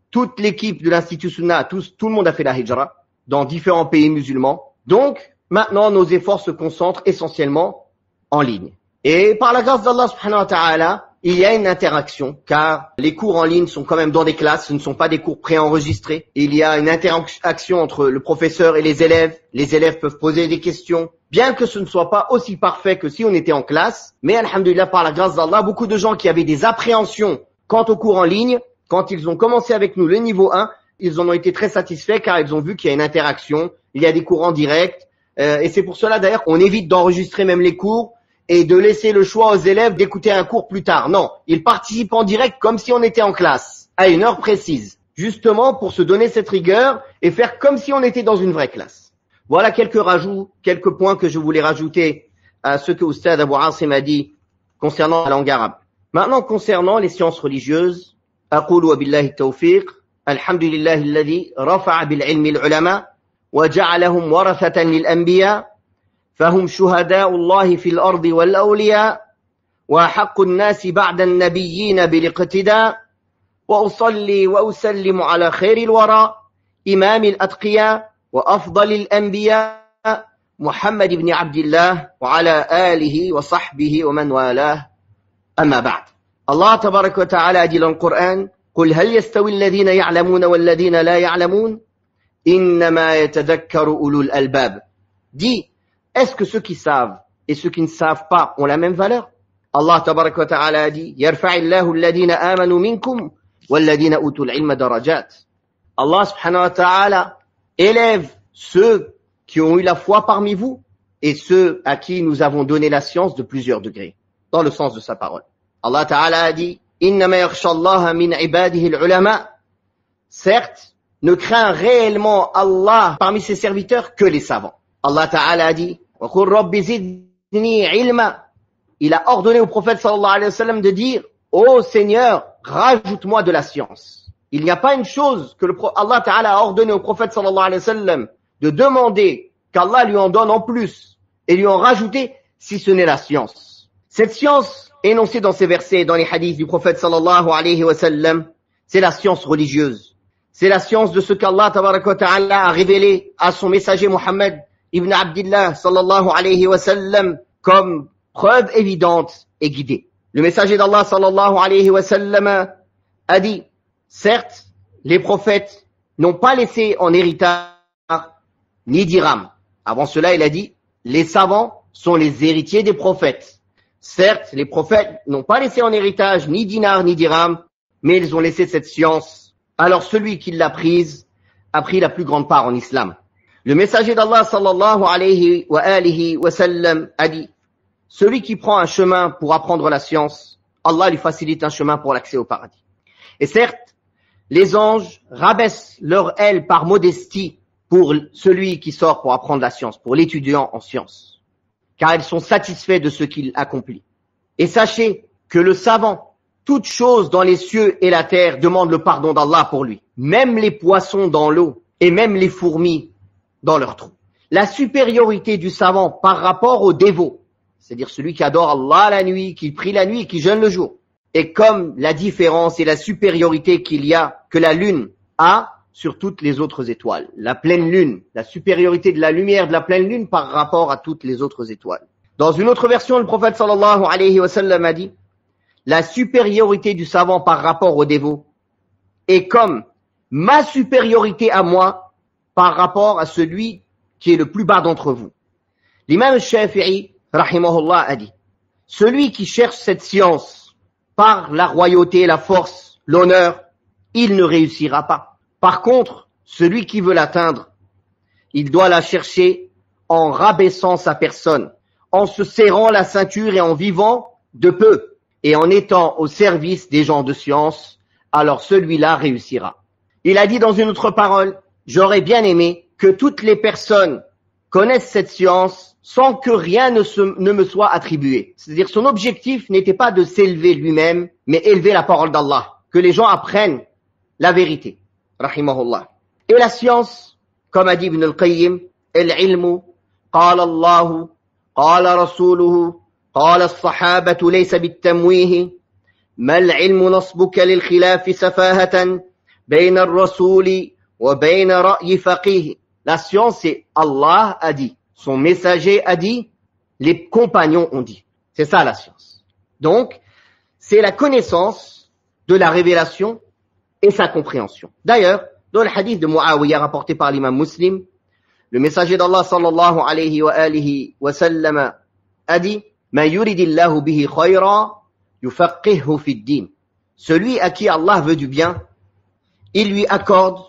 toute l'équipe de l'Institut Sunna, tout le monde a fait la hijra dans différents pays musulmans. Donc, maintenant, nos efforts se concentrent essentiellement en ligne. Et par la grâce d'Allah subhanahu wa ta'ala, il y a une interaction, car les cours en ligne sont quand même dans des classes, ce ne sont pas des cours préenregistrés. Il y a une interaction entre le professeur et les élèves peuvent poser des questions, bien que ce ne soit pas aussi parfait que si on était en classe. Mais alhamdulillah, par la grâce d'Allah, beaucoup de gens qui avaient des appréhensions quant aux cours en ligne, quand ils ont commencé avec nous le niveau 1, ils en ont été très satisfaits car ils ont vu qu'il y a une interaction, il y a des cours en direct, et c'est pour cela d'ailleurs qu'on évite d'enregistrer même les cours, et de laisser le choix aux élèves d'écouter un cours plus tard. Non, ils participent en direct comme si on était en classe, à une heure précise, justement pour se donner cette rigueur et faire comme si on était dans une vraie classe. Voilà quelques points que je voulais rajouter à ce que Oustad Abou Asim a dit concernant la langue arabe. Maintenant, concernant les sciences religieuses, أقول وبالله التوفيق الحمد لله الذي رفع بالعلم العلماء وجعلهم ورثة للأنبياء فهم شهداء الله في الأرض والأولياء وأحق الناس بعد النبيين بالاقتداء وأصلي وأسلم على خير الورى إمام الأتقياء وأفضل الأنبياء محمد بن عبد الله وعلى آله وصحبه ومن والاه أما بعد. Allah tabarak wa ta'ala a dit dans le Coran, قل هل يستوي الذين يعلمون والذين لا يعلمون إنما يتذكر أولو الألباب. Dit, est-ce que ceux qui savent et ceux qui ne savent pas ont la même valeur? Allah tabarak wa ta'ala a dit, يرفع الله الذين آمنوا منكم والذين أوتوا العلم درجات. Allah subhanahu wa ta'ala élève ceux qui ont eu la foi parmi vous et ceux à qui nous avons donné la science de plusieurs degrés, dans le sens de sa parole. Allah Ta'ala a dit, إِنَّمَا يَخْشَى اللَّهَ مِنْ عِبَادِهِ الْعُلَمَاء. Certes, ne craint réellement Allah parmi ses serviteurs que les savants. Allah Ta'ala a dit, وَقُلْ رَبِّ زِدْنِي عِلْمًا. Il a ordonné au prophète sallallahu alayhi wa sallam de dire, ô Seigneur, rajoute-moi de la science. Il n'y a pas une chose que Allah Ta'ala a ordonné au prophète sallallahu alayhi wa sallam de demander qu'Allah lui en donne en plus et lui en rajouter si ce n'est la science. Cette science énoncé dans ces versets, dans les hadiths du prophète sallallahu alayhi wa sallam, c'est la science religieuse. C'est la science de ce qu'Allah tabaraka wa ta'ala a révélé à son messager Muhammad ibn Abdillah sallallahu alayhi wa sallam comme preuve évidente et guidée. Le messager d'Allah sallallahu alayhi wa sallam a dit, certes, les prophètes n'ont pas laissé en héritage ni dirham. Avant cela, il a dit, les savants sont les héritiers des prophètes. Certes, les prophètes n'ont pas laissé en héritage ni dinar ni dirham, mais ils ont laissé cette science. Alors celui qui l'a prise a pris la plus grande part en islam. Le messager d'Allah sallallahu alayhi wa sallam a dit, celui qui prend un chemin pour apprendre la science, Allah lui facilite un chemin pour l'accès au paradis. Et certes, les anges rabaissent leur aile par modestie pour celui qui sort pour apprendre la science, pour l'étudiant en sciences, car ils sont satisfaits de ce qu'il accomplit. Et sachez que le savant, toute chose dans les cieux et la terre demande le pardon d'Allah pour lui. Même les poissons dans l'eau et même les fourmis dans leur trou. La supériorité du savant par rapport au dévot, c'est-à-dire celui qui adore Allah la nuit, qui prie la nuit et qui jeûne le jour, est comme la différence et la supériorité qu'il y a, que la lune a sur toutes les autres étoiles. La pleine lune, la supériorité de la lumière de la pleine lune par rapport à toutes les autres étoiles. Dans une autre version, le prophète sallallahu alayhi wa sallam a dit, la supériorité du savant par rapport au dévot est comme ma supériorité à moi par rapport à celui qui est le plus bas d'entre vous. L'imam Shafi'i, rahimahullah, a dit, celui qui cherche cette science par la royauté, la force, l'honneur, il ne réussira pas. Par contre, celui qui veut l'atteindre, il doit la chercher en rabaissant sa personne, en se serrant la ceinture et en vivant de peu, et en étant au service des gens de science, alors celui-là réussira. Il a dit dans une autre parole, j'aurais bien aimé que toutes les personnes connaissent cette science sans que rien ne me soit attribué. C'est-à-dire son objectif n'était pas de s'élever lui-même, mais élever la parole d'Allah, que les gens apprennent la vérité. Rahimahullah. Et la science, comme a dit Ibn al-Qayyim, al-ilmu, qala Allahu, qala Rasuluhu, qala as-sahabatu laysa bit-tamwihi, ma al-ilmu nasbuka lil-khilafi safahatan, bayna ar-rasuli wa bayna ra'yi faqih. La science, c'est Allah a dit, son messager a dit, les compagnons ont dit. C'est ça la science. Donc, c'est la connaissance de la révélation et sa compréhension. D'ailleurs, dans le hadith de Muawiyah rapporté par l'imam Muslim, le messager d'Allah sallallahu alayhi wa alihi wa sallam a dit, ma yuridillahu bihi khayra yufaqqihhu fid din. Celui à qui Allah veut du bien, il lui accorde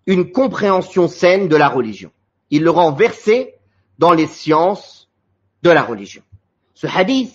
une compréhension saine de la religion. Il le rend versé dans les sciences de la religion. Ce hadith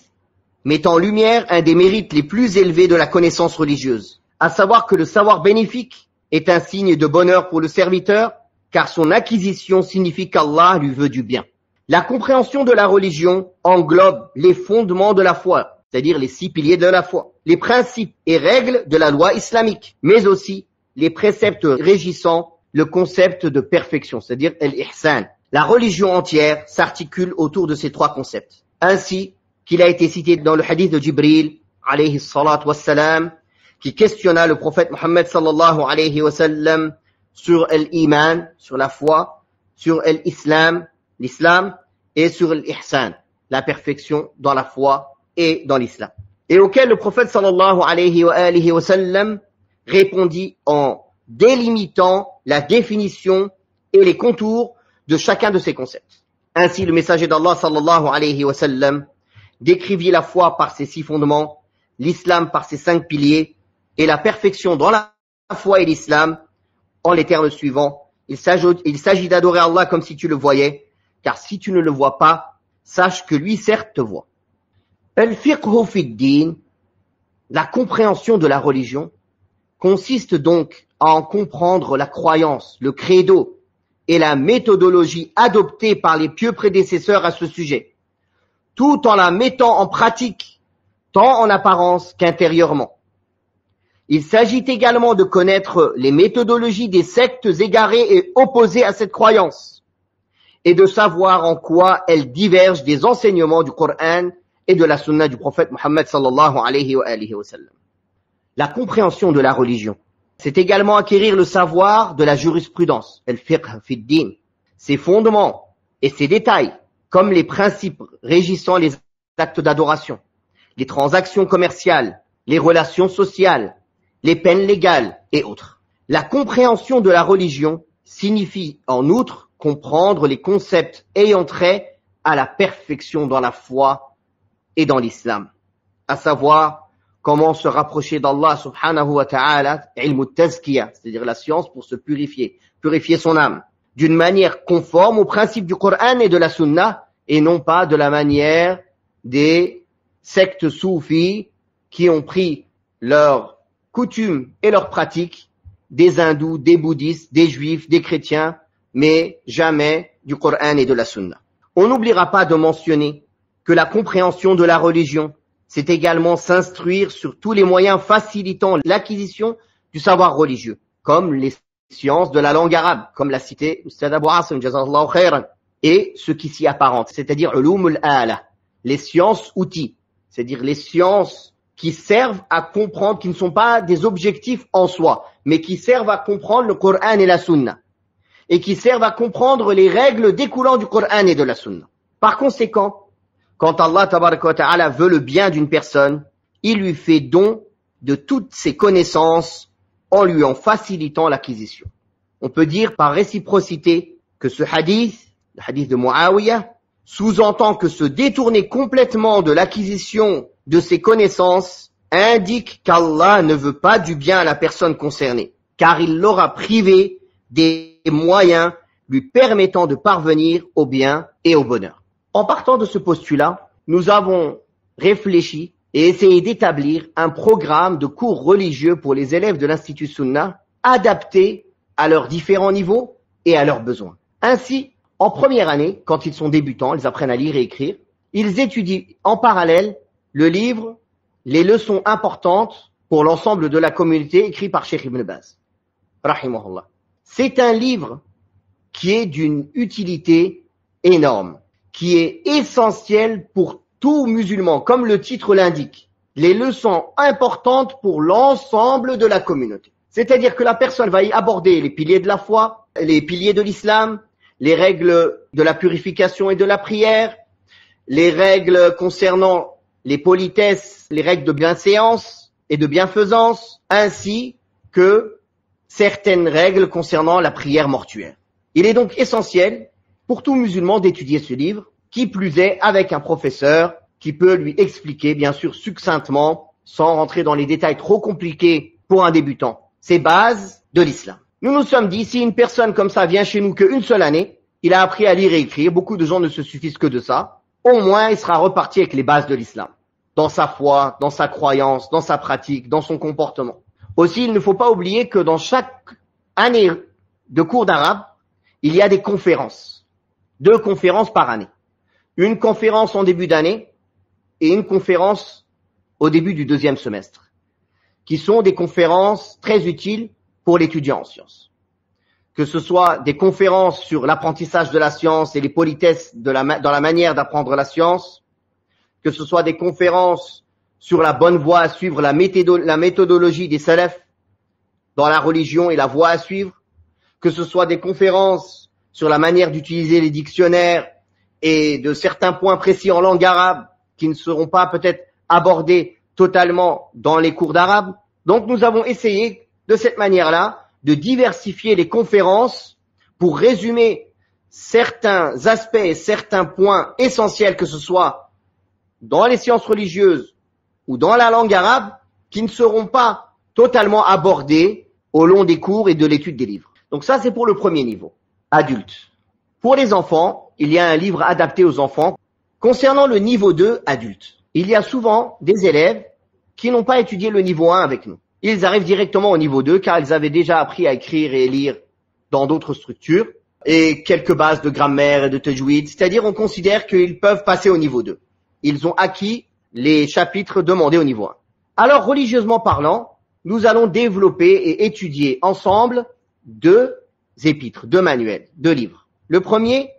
met en lumière un des mérites les plus élevés de la connaissance religieuse, à savoir que le savoir bénéfique est un signe de bonheur pour le serviteur, car son acquisition signifie qu'Allah lui veut du bien. La compréhension de la religion englobe les fondements de la foi, c'est-à-dire les 6 piliers de la foi, les principes et règles de la loi islamique, mais aussi les préceptes régissant le concept de perfection, c'est-à-dire al-ihsan. La religion entière s'articule autour de ces 3 concepts. Ainsi qu'il a été cité dans le hadith de Jibril, alayhi salatu wassalam, qui questionna le prophète Mohammed sallallahu alayhi wa sallam sur l'iman, sur la foi, sur l'islam, l'islam, et sur l'ihsan, la perfection dans la foi et dans l'islam. Et auquel le prophète sallallahu alayhi wa sallam répondit en délimitant la définition et les contours de chacun de ces concepts. Ainsi, le messager d'Allah sallallahu alayhi wa sallam décrivit la foi par ses 6 fondements, l'islam par ses 5 piliers, et la perfection dans la foi et l'islam en les termes suivants. Il s'agit d'adorer Allah comme si tu le voyais, car si tu ne le vois pas, sache que lui certes te voit. Al-fiqhu fid-din, la compréhension de la religion, consiste donc à en comprendre la croyance, le credo et la méthodologie adoptée par les pieux prédécesseurs à ce sujet, tout en la mettant en pratique, tant en apparence qu'intérieurement. Il s'agit également de connaître les méthodologies des sectes égarées et opposées à cette croyance, et de savoir en quoi elles divergent des enseignements du Coran et de la sunna du prophète Mohammed sallallahu alayhi wa sallam. La compréhension de la religion, c'est également acquérir le savoir de la jurisprudence, al-fiqh fid-din, ses fondements et ses détails, comme les principes régissant les actes d'adoration, les transactions commerciales, les relations sociales, les peines légales et autres. La compréhension de la religion signifie en outre comprendre les concepts ayant trait à la perfection dans la foi et dans l'islam, à savoir comment se rapprocher d'Allah subhanahu wa ta'ala, ilmu tazkiyah, c'est-à-dire la science pour se purifier son âme, d'une manière conforme aux principes du Coran et de la Sunna, et non pas de la manière des sectes soufis qui ont pris leurs coutumes et leurs pratiques des hindous, des bouddhistes, des juifs, des chrétiens, mais jamais du Coran et de la Sunna. On n'oubliera pas de mentionner que la compréhension de la religion c'est également s'instruire sur tous les moyens facilitant l'acquisition du savoir religieux, comme les sciences de la langue arabe, comme l'a cité Ustad Abu Asim, Jazallahu khairan, et ce qui s'y apparente, c'est-à-dire ulum al-ala, les sciences outils, c'est-à-dire les sciences qui servent à comprendre, qui ne sont pas des objectifs en soi, mais qui servent à comprendre le Coran et la Sunna, et qui servent à comprendre les règles découlant du Coran et de la Sunna. Par conséquent, quand Allah tabaraka wa ta'ala veut le bien d'une personne, il lui fait don de toutes ses connaissances en lui en facilitant l'acquisition. On peut dire par réciprocité que ce hadith, le hadith de Muawiyah, sous-entend que se détourner complètement de l'acquisition de ses connaissances indique qu'Allah ne veut pas du bien à la personne concernée, car il l'aura privé des moyens lui permettant de parvenir au bien et au bonheur. En partant de ce postulat, nous avons réfléchi et essayé d'établir un programme de cours religieux pour les élèves de l'Institut Sunna, adapté à leurs différents niveaux et à leurs besoins. Ainsi, en première année, quand ils sont débutants, ils apprennent à lire et écrire, ils étudient en parallèle le livre « Les leçons importantes pour l'ensemble de la communauté » écrit par Cheikh Ibn Baz, rahimahullah. C'est un livre qui est d'une utilité énorme, qui est essentiel pour tout musulman, comme le titre l'indique. Les leçons importantes pour l'ensemble de la communauté. C'est-à-dire que la personne va y aborder les piliers de la foi, les piliers de l'islam, les règles de la purification et de la prière, les règles concernant les politesses, les règles de bienséance et de bienfaisance, ainsi que certaines règles concernant la prière mortuaire. Il est donc essentiel pour tout musulman d'étudier ce livre, qui plus est avec un professeur qui peut lui expliquer, bien sûr succinctement, sans rentrer dans les détails trop compliqués pour un débutant, ces bases de l'islam. Nous nous sommes dit, si une personne comme ça vient chez nous qu'une seule année, il a appris à lire et écrire, beaucoup de gens ne se suffisent que de ça, au moins il sera reparti avec les bases de l'islam, dans sa foi, dans sa croyance, dans sa pratique, dans son comportement. Aussi, il ne faut pas oublier que dans chaque année de cours d'arabe, il y a des conférences, 2 conférences par année. Une conférence en début d'année et une conférence au début du 2e semestre, qui sont des conférences très utiles pour l'étudiant en sciences. Que ce soit des conférences sur l'apprentissage de la science et les politesses dans la manière d'apprendre la science, que ce soit des conférences sur la bonne voie à suivre, la méthodologie des salafs dans la religion et la voie à suivre, que ce soit des conférences sur la manière d'utiliser les dictionnaires et de certains points précis en langue arabe qui ne seront pas peut-être abordés totalement dans les cours d'arabe. Donc nous avons essayé de cette manière-là de diversifier les conférences pour résumer certains aspects et certains points essentiels, que ce soit dans les sciences religieuses ou dans la langue arabe, qui ne seront pas totalement abordés au long des cours et de l'étude des livres. Donc ça, c'est pour le premier niveau, adulte. Pour les enfants, il y a un livre adapté aux enfants. Concernant le niveau 2, adulte, il y a souvent des élèves qui n'ont pas étudié le niveau 1 avec nous. Ils arrivent directement au niveau 2 car ils avaient déjà appris à écrire et lire dans d'autres structures et quelques bases de grammaire et de tajwid. C'est-à-dire, on considère qu'ils peuvent passer au niveau 2. Ils ont acquis les chapitres demandés au niveau 1. Alors, religieusement parlant, nous allons développer et étudier ensemble 2 épîtres, 2 manuels, 2 livres. Le premier,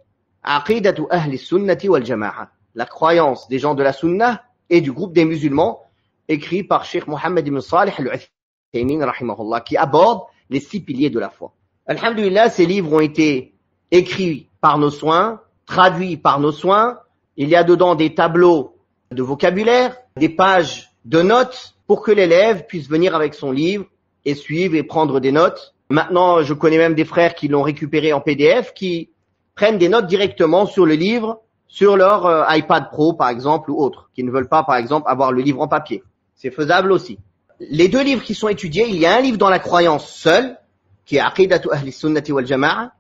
Aqidatu Ahli Sunnati wal Jama'a, la croyance des gens de la Sunna et du groupe des musulmans, écrit par Cheikh Mohammed ibn Salih al-Uthaymin, rahimahullah, qui aborde les 6 piliers de la foi. Alhamdulillah, ces livres ont été écrits par nos soins, traduits par nos soins. Il y a dedans des tableaux de vocabulaire, des pages de notes pour que l'élève puisse venir avec son livre et suivre et prendre des notes. Maintenant, je connais même des frères qui l'ont récupéré en PDF, qui prennent des notes directement sur le livre, sur leur iPad Pro par exemple ou autre, qui ne veulent pas par exemple avoir le livre en papier. C'est faisable aussi. Les 2 livres qui sont étudiés, il y a un livre dans la croyance seule, qui est Aqidatu Ahli Sunnati wal Jama'a,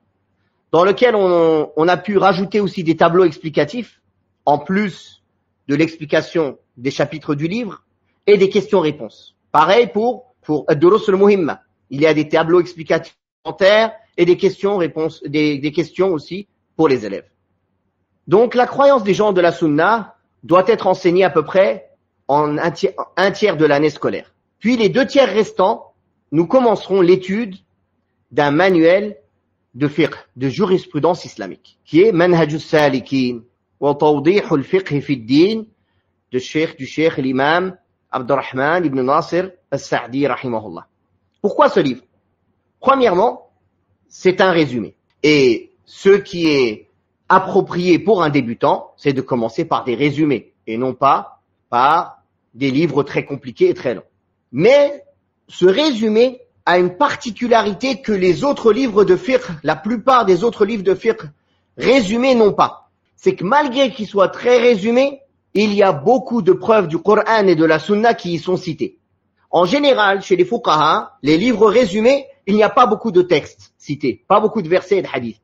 dans lequel on a pu rajouter aussi des tableaux explicatifs, en plus de l'explication des chapitres du livre, et des questions-réponses. Pareil pour Ad-Durus al-Muhimma. Il y a des tableaux explicatifs et des questions-réponses, des questions aussi pour les élèves. Donc la croyance des gens de la Sunna doit être enseignée à peu près en un tiers de l'année scolaire. Puis les 2 tiers restants, nous commencerons l'étude d'un manuel de fiqh, de jurisprudence islamique, qui est Manhaj al-Salikin wa Tawdih al-Fiqh fi ad-Din du Cheikh l'imam Abdurrahman ibn Nasir al-Sa'di rahimahullah. Pourquoi ce livre? Premièrement, c'est un résumé. Et ce qui est approprié pour un débutant, c'est de commencer par des résumés et non pas par des livres très compliqués et très longs. Mais ce résumé a une particularité que les autres livres de fiqh, la plupart des autres livres de fiqh résumés n'ont pas. C'est que malgré qu'ils soient très résumés, il y a beaucoup de preuves du Coran et de la Sunna qui y sont citées. En général, chez les fuqaha, les livres résumés, il n'y a pas beaucoup de textes cités, pas beaucoup de versets et de hadiths.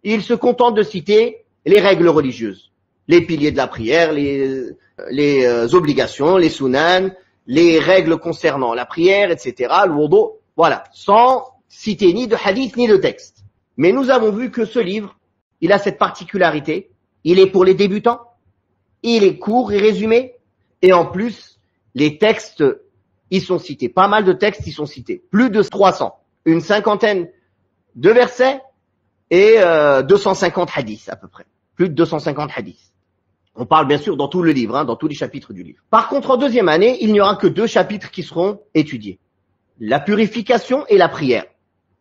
Ils se contentent de citer les règles religieuses, les piliers de la prière, les obligations, les sunan, les règles concernant la prière, etc., le wudu, voilà, sans citer ni de hadith ni de texte. Mais nous avons vu que ce livre, il a cette particularité, il est pour les débutants, il est court et résumé, et en plus, les textes, ils sont cités, pas mal de textes, ils sont cités, plus de 300, une cinquantaine de versets et 250 hadiths à peu près, plus de 250 hadiths. On parle bien sûr dans tout le livre, dans tous les chapitres du livre. Par contre, en 2e année, il n'y aura que 2 chapitres qui seront étudiés. La purification et la prière.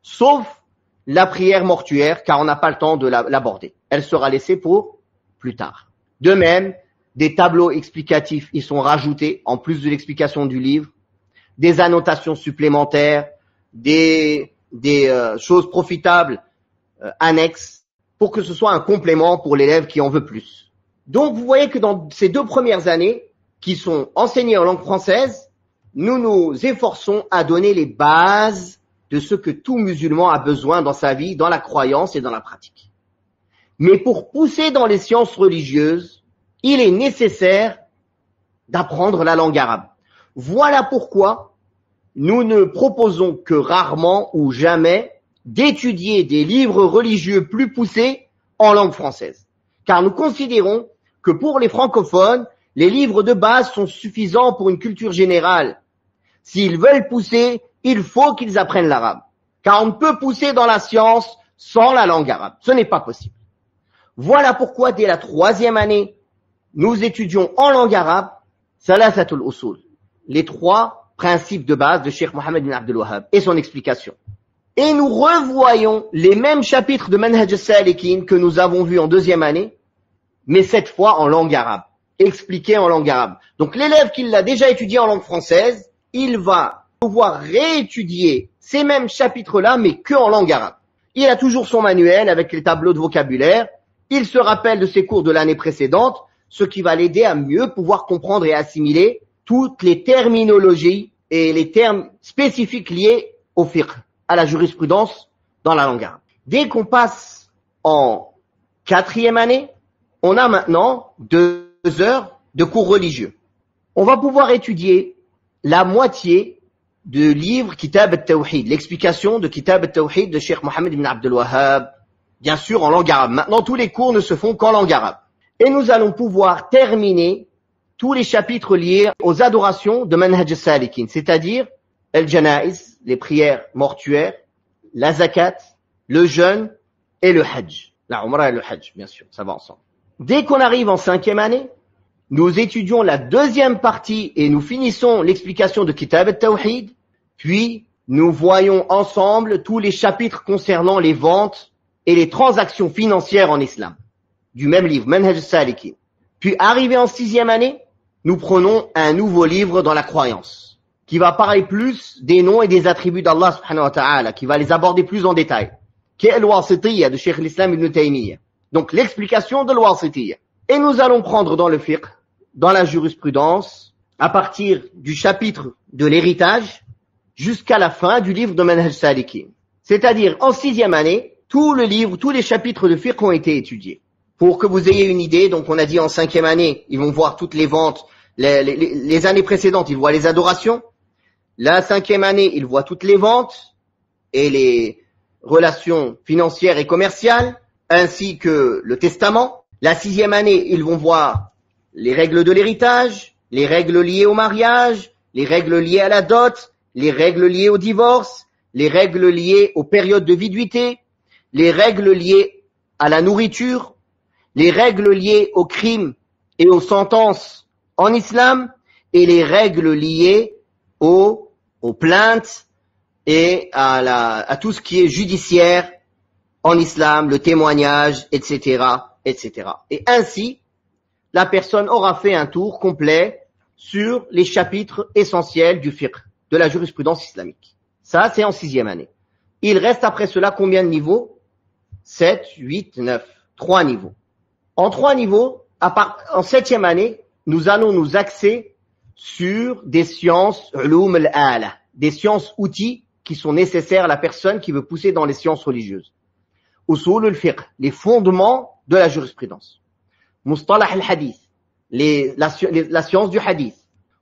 Sauf la prière mortuaire, car on n'a pas le temps de l'aborder. Elle sera laissée pour plus tard. De même, des tableaux explicatifs y sont rajoutés, en plus de l'explication du livre. Des annotations supplémentaires, des choses profitables annexes, pour que ce soit un complément pour l'élève qui en veut plus. Donc, vous voyez que dans ces 2 premières années, qui sont enseignées en langue française, nous nous efforçons à donner les bases de ce que tout musulman a besoin dans sa vie, dans la croyance et dans la pratique. Mais pour pousser dans les sciences religieuses, il est nécessaire d'apprendre la langue arabe. Voilà pourquoi nous ne proposons que rarement ou jamais d'étudier des livres religieux plus poussés en langue française. Car nous considérons que pour les francophones, les livres de base sont suffisants pour une culture générale. S'ils veulent pousser, il faut qu'ils apprennent l'arabe. Car on ne peut pousser dans la science sans la langue arabe. Ce n'est pas possible. Voilà pourquoi dès la 3e année, nous étudions en langue arabe Thalathatul Usul, les 3 principes de base de Cheikh Mohammed bin Abdul Wahhab et son explication. Et nous revoyons les mêmes chapitres de Manhaj al-Salikin que nous avons vus en 2e année, mais cette fois en langue arabe, expliqué en langue arabe. Donc l'élève qui l'a déjà étudié en langue française, il va pouvoir réétudier ces mêmes chapitres-là, mais que en langue arabe. Il a toujours son manuel avec les tableaux de vocabulaire, il se rappelle de ses cours de l'année précédente, ce qui va l'aider à mieux pouvoir comprendre et assimiler toutes les terminologies et les termes spécifiques liés au fiqh, à la jurisprudence dans la langue arabe. Dès qu'on passe en 4e année, on a maintenant 2 heures de cours religieux. On va pouvoir étudier la moitié du livre Kitab al-Tawhid, l'explication de Kitab al-Tawhid de Cheikh Mohammed bin Abdul Wahhab, bien sûr en langue arabe. Maintenant, tous les cours ne se font qu'en langue arabe. Et nous allons pouvoir terminer tous les chapitres liés aux adorations de Manhaj al-Salikin, c'est-à-dire el-Janaiz, les prières mortuaires, la zakat, le jeûne et le hajj. La umrah et le hajj, bien sûr, ça va ensemble. Dès qu'on arrive en 5e année, nous étudions la 2e partie et nous finissons l'explication de Kitab al-Tawhid, puis nous voyons ensemble tous les chapitres concernant les ventes et les transactions financières en islam, du même livre, Manhaj al-Salikin. Puis arrivé en 6e année, nous prenons un nouveau livre dans la croyance, qui va parler plus des noms et des attributs d'Allah subhanahu wa ta'ala, qui va les aborder plus en détail, qui est al-Wasitiyya de Cheikh l'Islam ibn Taymiyyah. Donc l'explication de al-Wasitiyya. Et nous allons prendre dans le fiqh, dans la jurisprudence, à partir du chapitre de l'héritage, jusqu'à la fin du livre de Manhaj Salikin. C'est-à-dire, en 6e année, tout le livre, tous les chapitres de fiqh ont été étudiés. Pour que vous ayez une idée, donc on a dit en 5e année, ils vont voir toutes les ventes, les années précédentes, ils voient les adorations. La 5e année, ils voient toutes les ventes et les relations financières et commerciales, ainsi que le testament. La 6e année, ils vont voir les règles de l'héritage, les règles liées au mariage, les règles liées à la dot, les règles liées au divorce, les règles liées aux périodes de viduité, les règles liées à la nourriture, les règles liées aux crimes et aux sentences en islam, et les règles liées aux plaintes et à tout ce qui est judiciaire en islam, le témoignage, etc., etc. Et ainsi, la personne aura fait un tour complet sur les chapitres essentiels du fiqh, de la jurisprudence islamique. Ça, c'est en 6e année. Il reste après cela combien de niveaux? 7, 8, 9. 3 niveaux. En 3 niveaux, en 7e année, nous allons nous axer sur des sciences ulum al-ala, des sciences outils qui sont nécessaires à la personne qui veut pousser dans les sciences religieuses. Usul al-fiqh, les fondements de la jurisprudence. Mustalah al-hadith, la science du hadith.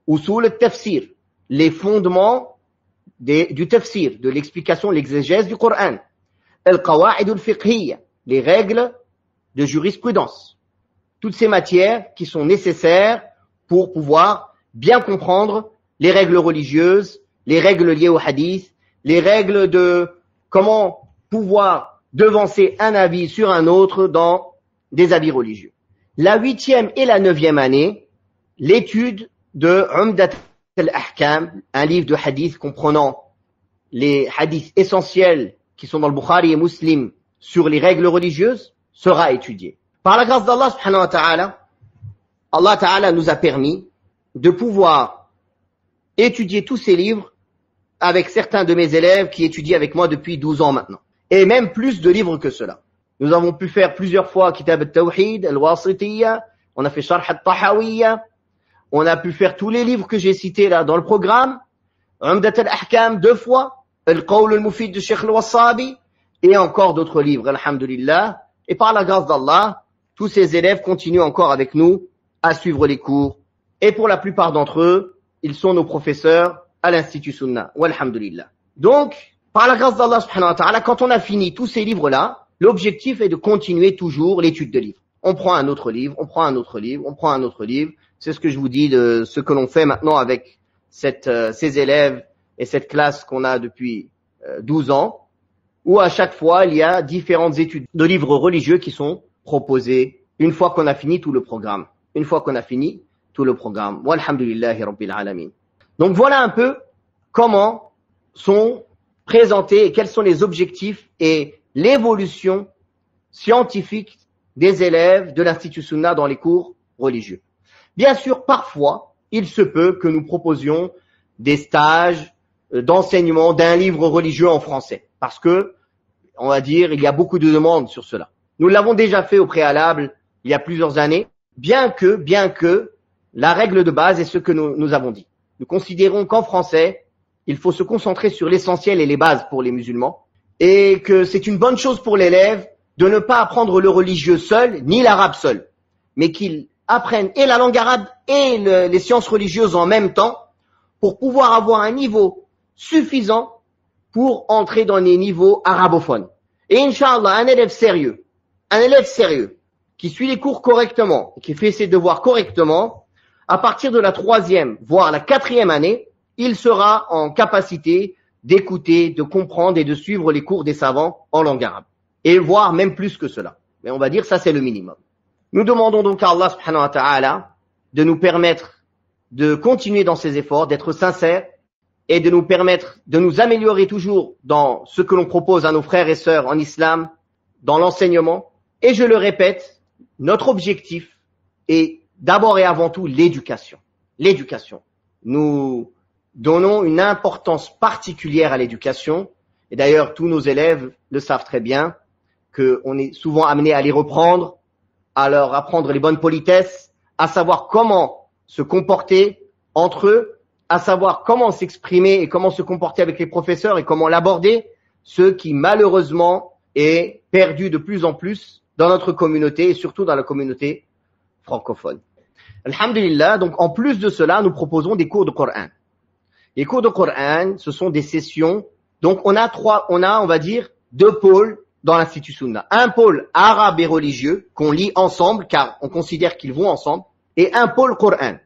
Usul al-tafsir, les fondements du tafsir, de l'explication, l'exégèse du Coran. Al-qawa'id al-fiqhiyya, les règles de jurisprudence. Toutes ces matières qui sont nécessaires pour pouvoir bien comprendre les règles religieuses, les règles liées au hadith, les règles de comment pouvoir devancer un avis sur un autre dans des avis religieux. La 8e et la 9e année, l'étude de Umdat al-Ahkam, un livre de hadith comprenant les hadiths essentiels qui sont dans le Bukhari et Muslim sur les règles religieuses, sera étudiée. Par la grâce d'Allah subhanahu wa ta'ala, Allah ta'ala nous a permis de pouvoir étudier tous ces livres avec certains de mes élèves qui étudient avec moi depuis 12 ans maintenant. Et même plus de livres que cela. Nous avons pu faire plusieurs fois Kitab al-Tawhid, al-Wasitiyya, on a fait Sharh al-Tahawiyya, on a pu faire tous les livres que j'ai cités là dans le programme, Umdat al-Ahkam 2 fois, Al-Qawl al-Mufid de Sheikh al-Wassabi, et encore d'autres livres, alhamdulillah. Et par la grâce d'Allah, tous ces élèves continuent encore avec nous à suivre les cours. Et pour la plupart d'entre eux, ils sont nos professeurs à l'Institut Sunnah. Walhamdulillah. Donc, par la grâce d'Allah subhanahu wa ta'ala, quand on a fini tous ces livres-là, l'objectif est de continuer toujours l'étude de livres. On prend un autre livre, on prend un autre livre, on prend un autre livre. C'est ce que je vous dis de ce que l'on fait maintenant avec ces élèves et cette classe qu'on a depuis 12 ans, où à chaque fois, il y a différentes études de livres religieux qui sont proposées une fois qu'on a fini tout le programme. Une fois qu'on a fini tout le programme. Walhamdulillahi Rabbil Alamin. Donc voilà un peu comment sont présentés et quels sont les objectifs et l'évolution scientifique des élèves de l'Institut Sunnah dans les cours religieux. Bien sûr, parfois, il se peut que nous proposions des stages d'enseignement d'un livre religieux en français. Parce que, on va dire, il y a beaucoup de demandes sur cela. Nous l'avons déjà fait au préalable il y a plusieurs années, bien que la règle de base est ce que nous avons dit. Nous considérons qu'en français, il faut se concentrer sur l'essentiel et les bases pour les musulmans, et que c'est une bonne chose pour l'élève de ne pas apprendre le religieux seul, ni l'arabe seul, mais qu'il apprenne et la langue arabe et les sciences religieuses en même temps, pour pouvoir avoir un niveau suffisant pour entrer dans les niveaux arabophones. Et Inch'Allah, un élève sérieux, qui suit les cours correctement, qui fait ses devoirs correctement, à partir de la 3e, voire la 4e année, il sera en capacité d'écouter, de comprendre et de suivre les cours des savants en langue arabe. Et voire même plus que cela. Mais on va dire ça c'est le minimum. Nous demandons donc à Allah subhanahu wa ta'ala de nous permettre de continuer dans ces efforts, d'être sincères et de nous permettre de nous améliorer toujours dans ce que l'on propose à nos frères et sœurs en islam, dans l'enseignement. Et je le répète, notre objectif est d'abord et avant tout l'éducation. L'éducation. Nous donnons une importance particulière à l'éducation. Et d'ailleurs, tous nos élèves le savent très bien, qu'on est souvent amené à les reprendre, à leur apprendre les bonnes politesses, à savoir comment se comporter entre eux, à savoir comment s'exprimer et comment se comporter avec les professeurs et comment l'aborder, ce qui malheureusement est perdu de plus en plus dans notre communauté et surtout dans la communauté francophone. Alhamdulillah, donc en plus de cela, nous proposons des cours de Coran. Les cours de Coran, ce sont des sessions. Donc on va dire, 2 pôles dans l'Institut Sunnah. Un pôle arabe et religieux qu'on lit ensemble, car on considère qu'ils vont ensemble, et un pôle Coran.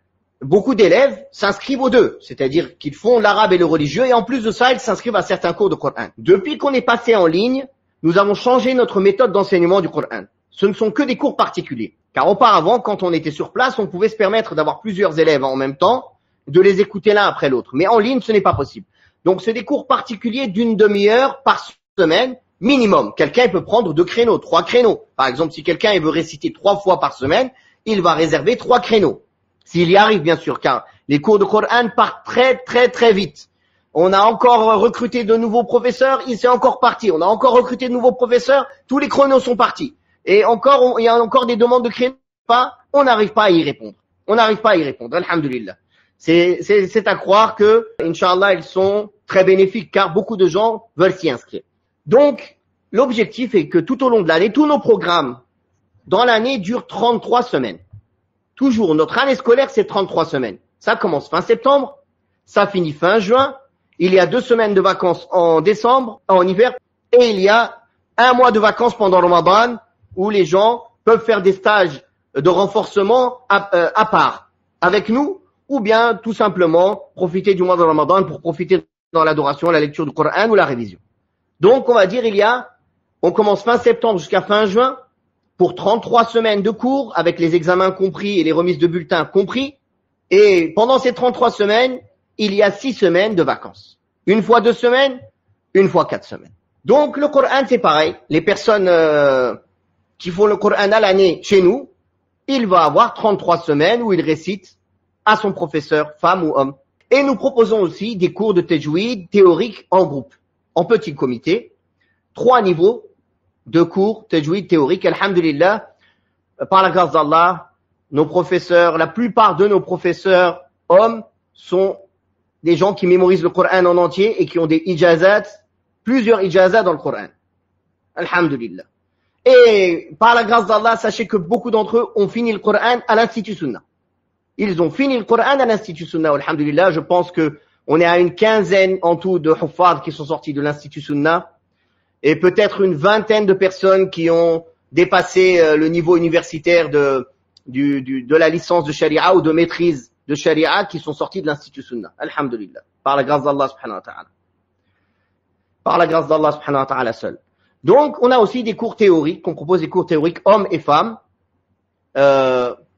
beaucoup d'élèves s'inscrivent aux deux, c'est-à-dire qu'ils font l'arabe et le religieux, et en plus de ça, ils s'inscrivent à certains cours de Coran. Depuis qu'on est passé en ligne, nous avons changé notre méthode d'enseignement du Coran. Ce ne sont que des cours particuliers. Car auparavant, quand on était sur place, on pouvait se permettre d'avoir plusieurs élèves en même temps, de les écouter l'un après l'autre. Mais en ligne, ce n'est pas possible. Donc, c'est des cours particuliers d'une demi-heure par semaine, minimum. Quelqu'un peut prendre 2 créneaux, 3 créneaux. Par exemple, si quelqu'un veut réciter 3 fois par semaine, il va réserver 3 créneaux. S'il y arrive, bien sûr, car les cours de Coran partent très, très, très vite. On a encore recruté de nouveaux professeurs, il s'est encore parti. On a encore recruté de nouveaux professeurs, tous les créneaux sont partis. Et encore, il y a encore des demandes de créneaux, on n'arrive pas à y répondre. On n'arrive pas à y répondre, alhamdulillah. C'est à croire que, Inch'Allah, ils sont très bénéfiques, car beaucoup de gens veulent s'y inscrire. Donc, l'objectif est que tout au long de l'année, tous nos programmes dans l'année durent 33 semaines. Toujours, notre année scolaire, c'est 33 semaines. Ça commence fin septembre, ça finit fin juin, il y a 2 semaines de vacances en décembre, en hiver, et il y a 1 mois de vacances pendant Ramadan, où les gens peuvent faire des stages de renforcement à part avec nous, ou bien tout simplement profiter du mois de Ramadan pour profiter dans l'adoration, la lecture du Coran ou la révision. Donc, on va dire, on commence fin septembre jusqu'à fin juin pour 33 semaines de cours avec les examens compris et les remises de bulletins compris. Et pendant ces 33 semaines, il y a 6 semaines de vacances. 1 fois 2 semaines, 1 fois 4 semaines. Donc, le Coran, c'est pareil. Les personnes qui font le Coran à l'année chez nous, il va avoir 33 semaines où il récite à son professeur, femme ou homme. Et nous proposons aussi des cours de tajwid théoriques en groupe, en petit comité, 3 niveaux de cours tajwid théorique. Alhamdulillah, par la grâce d'Allah, nos professeurs, la plupart de nos professeurs hommes sont des gens qui mémorisent le Coran en entier et qui ont des ijazat, plusieurs ijazat dans le Coran. Alhamdulillah. Et par la grâce d'Allah, sachez que beaucoup d'entre eux ont fini le Coran à l'Institut Sunna. Ils ont fini le Coran à l'Institut Sunna. Alhamdulillah, je pense que on est à une quinzaine en tout de huffaz qui sont sortis de l'Institut Sunna et peut-être une vingtaine de personnes qui ont dépassé le niveau universitaire de la licence de Sharia ou de maîtrise de Sharia qui sont sortis de l'Institut Sunna. Alhamdulillah. Par la grâce d'Allah subhanahu wa ta'ala. Par la grâce d'Allah subhanahu wa ta'ala seul. Donc, on a aussi des cours théoriques, on propose des cours théoriques hommes et femmes,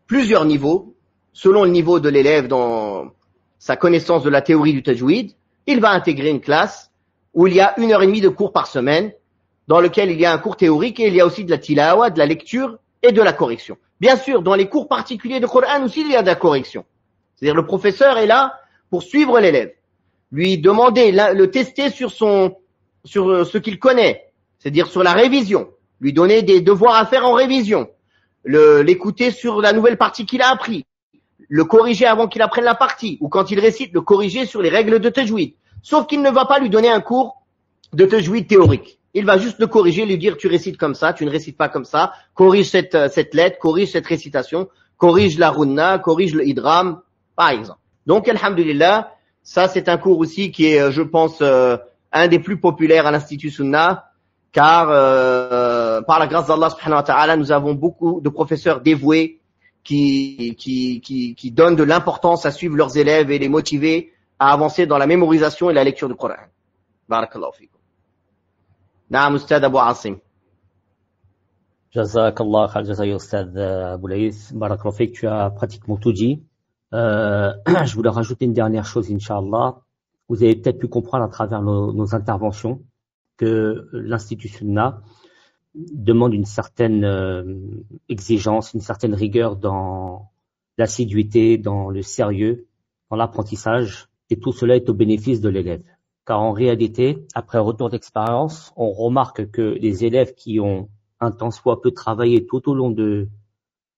plusieurs niveaux, selon le niveau de l'élève dans sa connaissance de la théorie du tajwid. Il va intégrer une classe où il y a 1h30 de cours par semaine, dans lequel il y a un cours théorique et il y a aussi de la tilawa, de la lecture et de la correction. Bien sûr, dans les cours particuliers de Coran aussi, il y a de la correction. C'est-à-dire le professeur est là pour suivre l'élève, lui demander, le tester sur ce qu'il connaît, c'est-à-dire sur la révision, lui donner des devoirs à faire en révision, l'écouter sur la nouvelle partie qu'il a appris, le corriger avant qu'il apprenne la partie, ou quand il récite, le corriger sur les règles de tajwid. Sauf qu'il ne va pas lui donner un cours de tajwid théorique. Il va juste le corriger, lui dire tu récites comme ça, tu ne récites pas comme ça, corrige cette lettre, corrige cette récitation, corrige la runna, corrige le idram, par exemple. Donc, alhamdulillah, ça c'est un cours aussi qui est, je pense, un des plus populaires à l'Institut Sunna, car par la grâce d'Allah subhanahu wa ta'ala, nous avons beaucoup de professeurs dévoués qui donnent de l'importance à suivre leurs élèves et les motiver à avancer dans la mémorisation et la lecture du Coran. Barakallahu fikum. Naam, Ustad Abu Asim. Jazakallah khal jazaï Ustad Abou Laïth. Barakallahu fik, tu as pratiquement tout dit. Je voulais rajouter une dernière chose, Inch'Allah. Vous avez peut-être pu comprendre à travers nos interventions que l'Institut Sunna demande une certaine exigence, une certaine rigueur dans l'assiduité, dans le sérieux, dans l'apprentissage, et tout cela est au bénéfice de l'élève. Car en réalité, après un retour d'expérience, on remarque que les élèves qui ont un tant soit peu travaillé tout au long de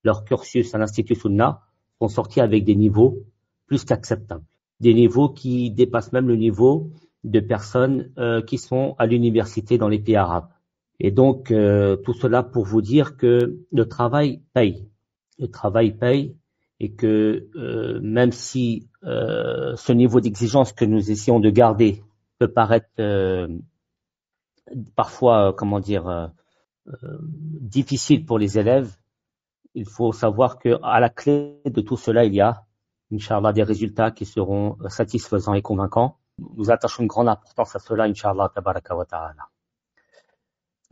leur cursus à l'Institut Sunna sont sortis avec des niveaux plus qu'acceptables. Des niveaux qui dépassent même le niveau de personnes qui sont à l'université dans les pays arabes. Et donc, tout cela pour vous dire que le travail paye. Le travail paye et que même si ce niveau d'exigence que nous essayons de garder peut paraître parfois, difficile pour les élèves, il faut savoir que à la clé de tout cela, il y a Inch'Allah, des résultats qui seront satisfaisants et convaincants. Nous attachons une grande importance à cela, Inch'Allah, tabaraka wa ta'ala.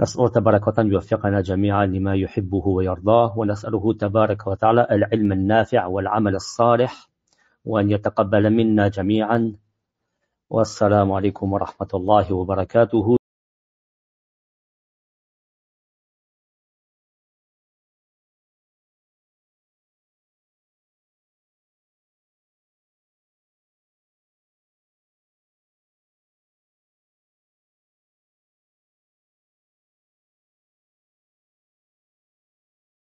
نسأل الله تبارك وتعالى أن يوفقنا جميعا لما يحبه ويرضاه ونسأله تبارك وتعالى العلم النافع والعمل الصالح وأن يتقبل منا جميعا والسلام عليكم ورحمة الله وبركاته.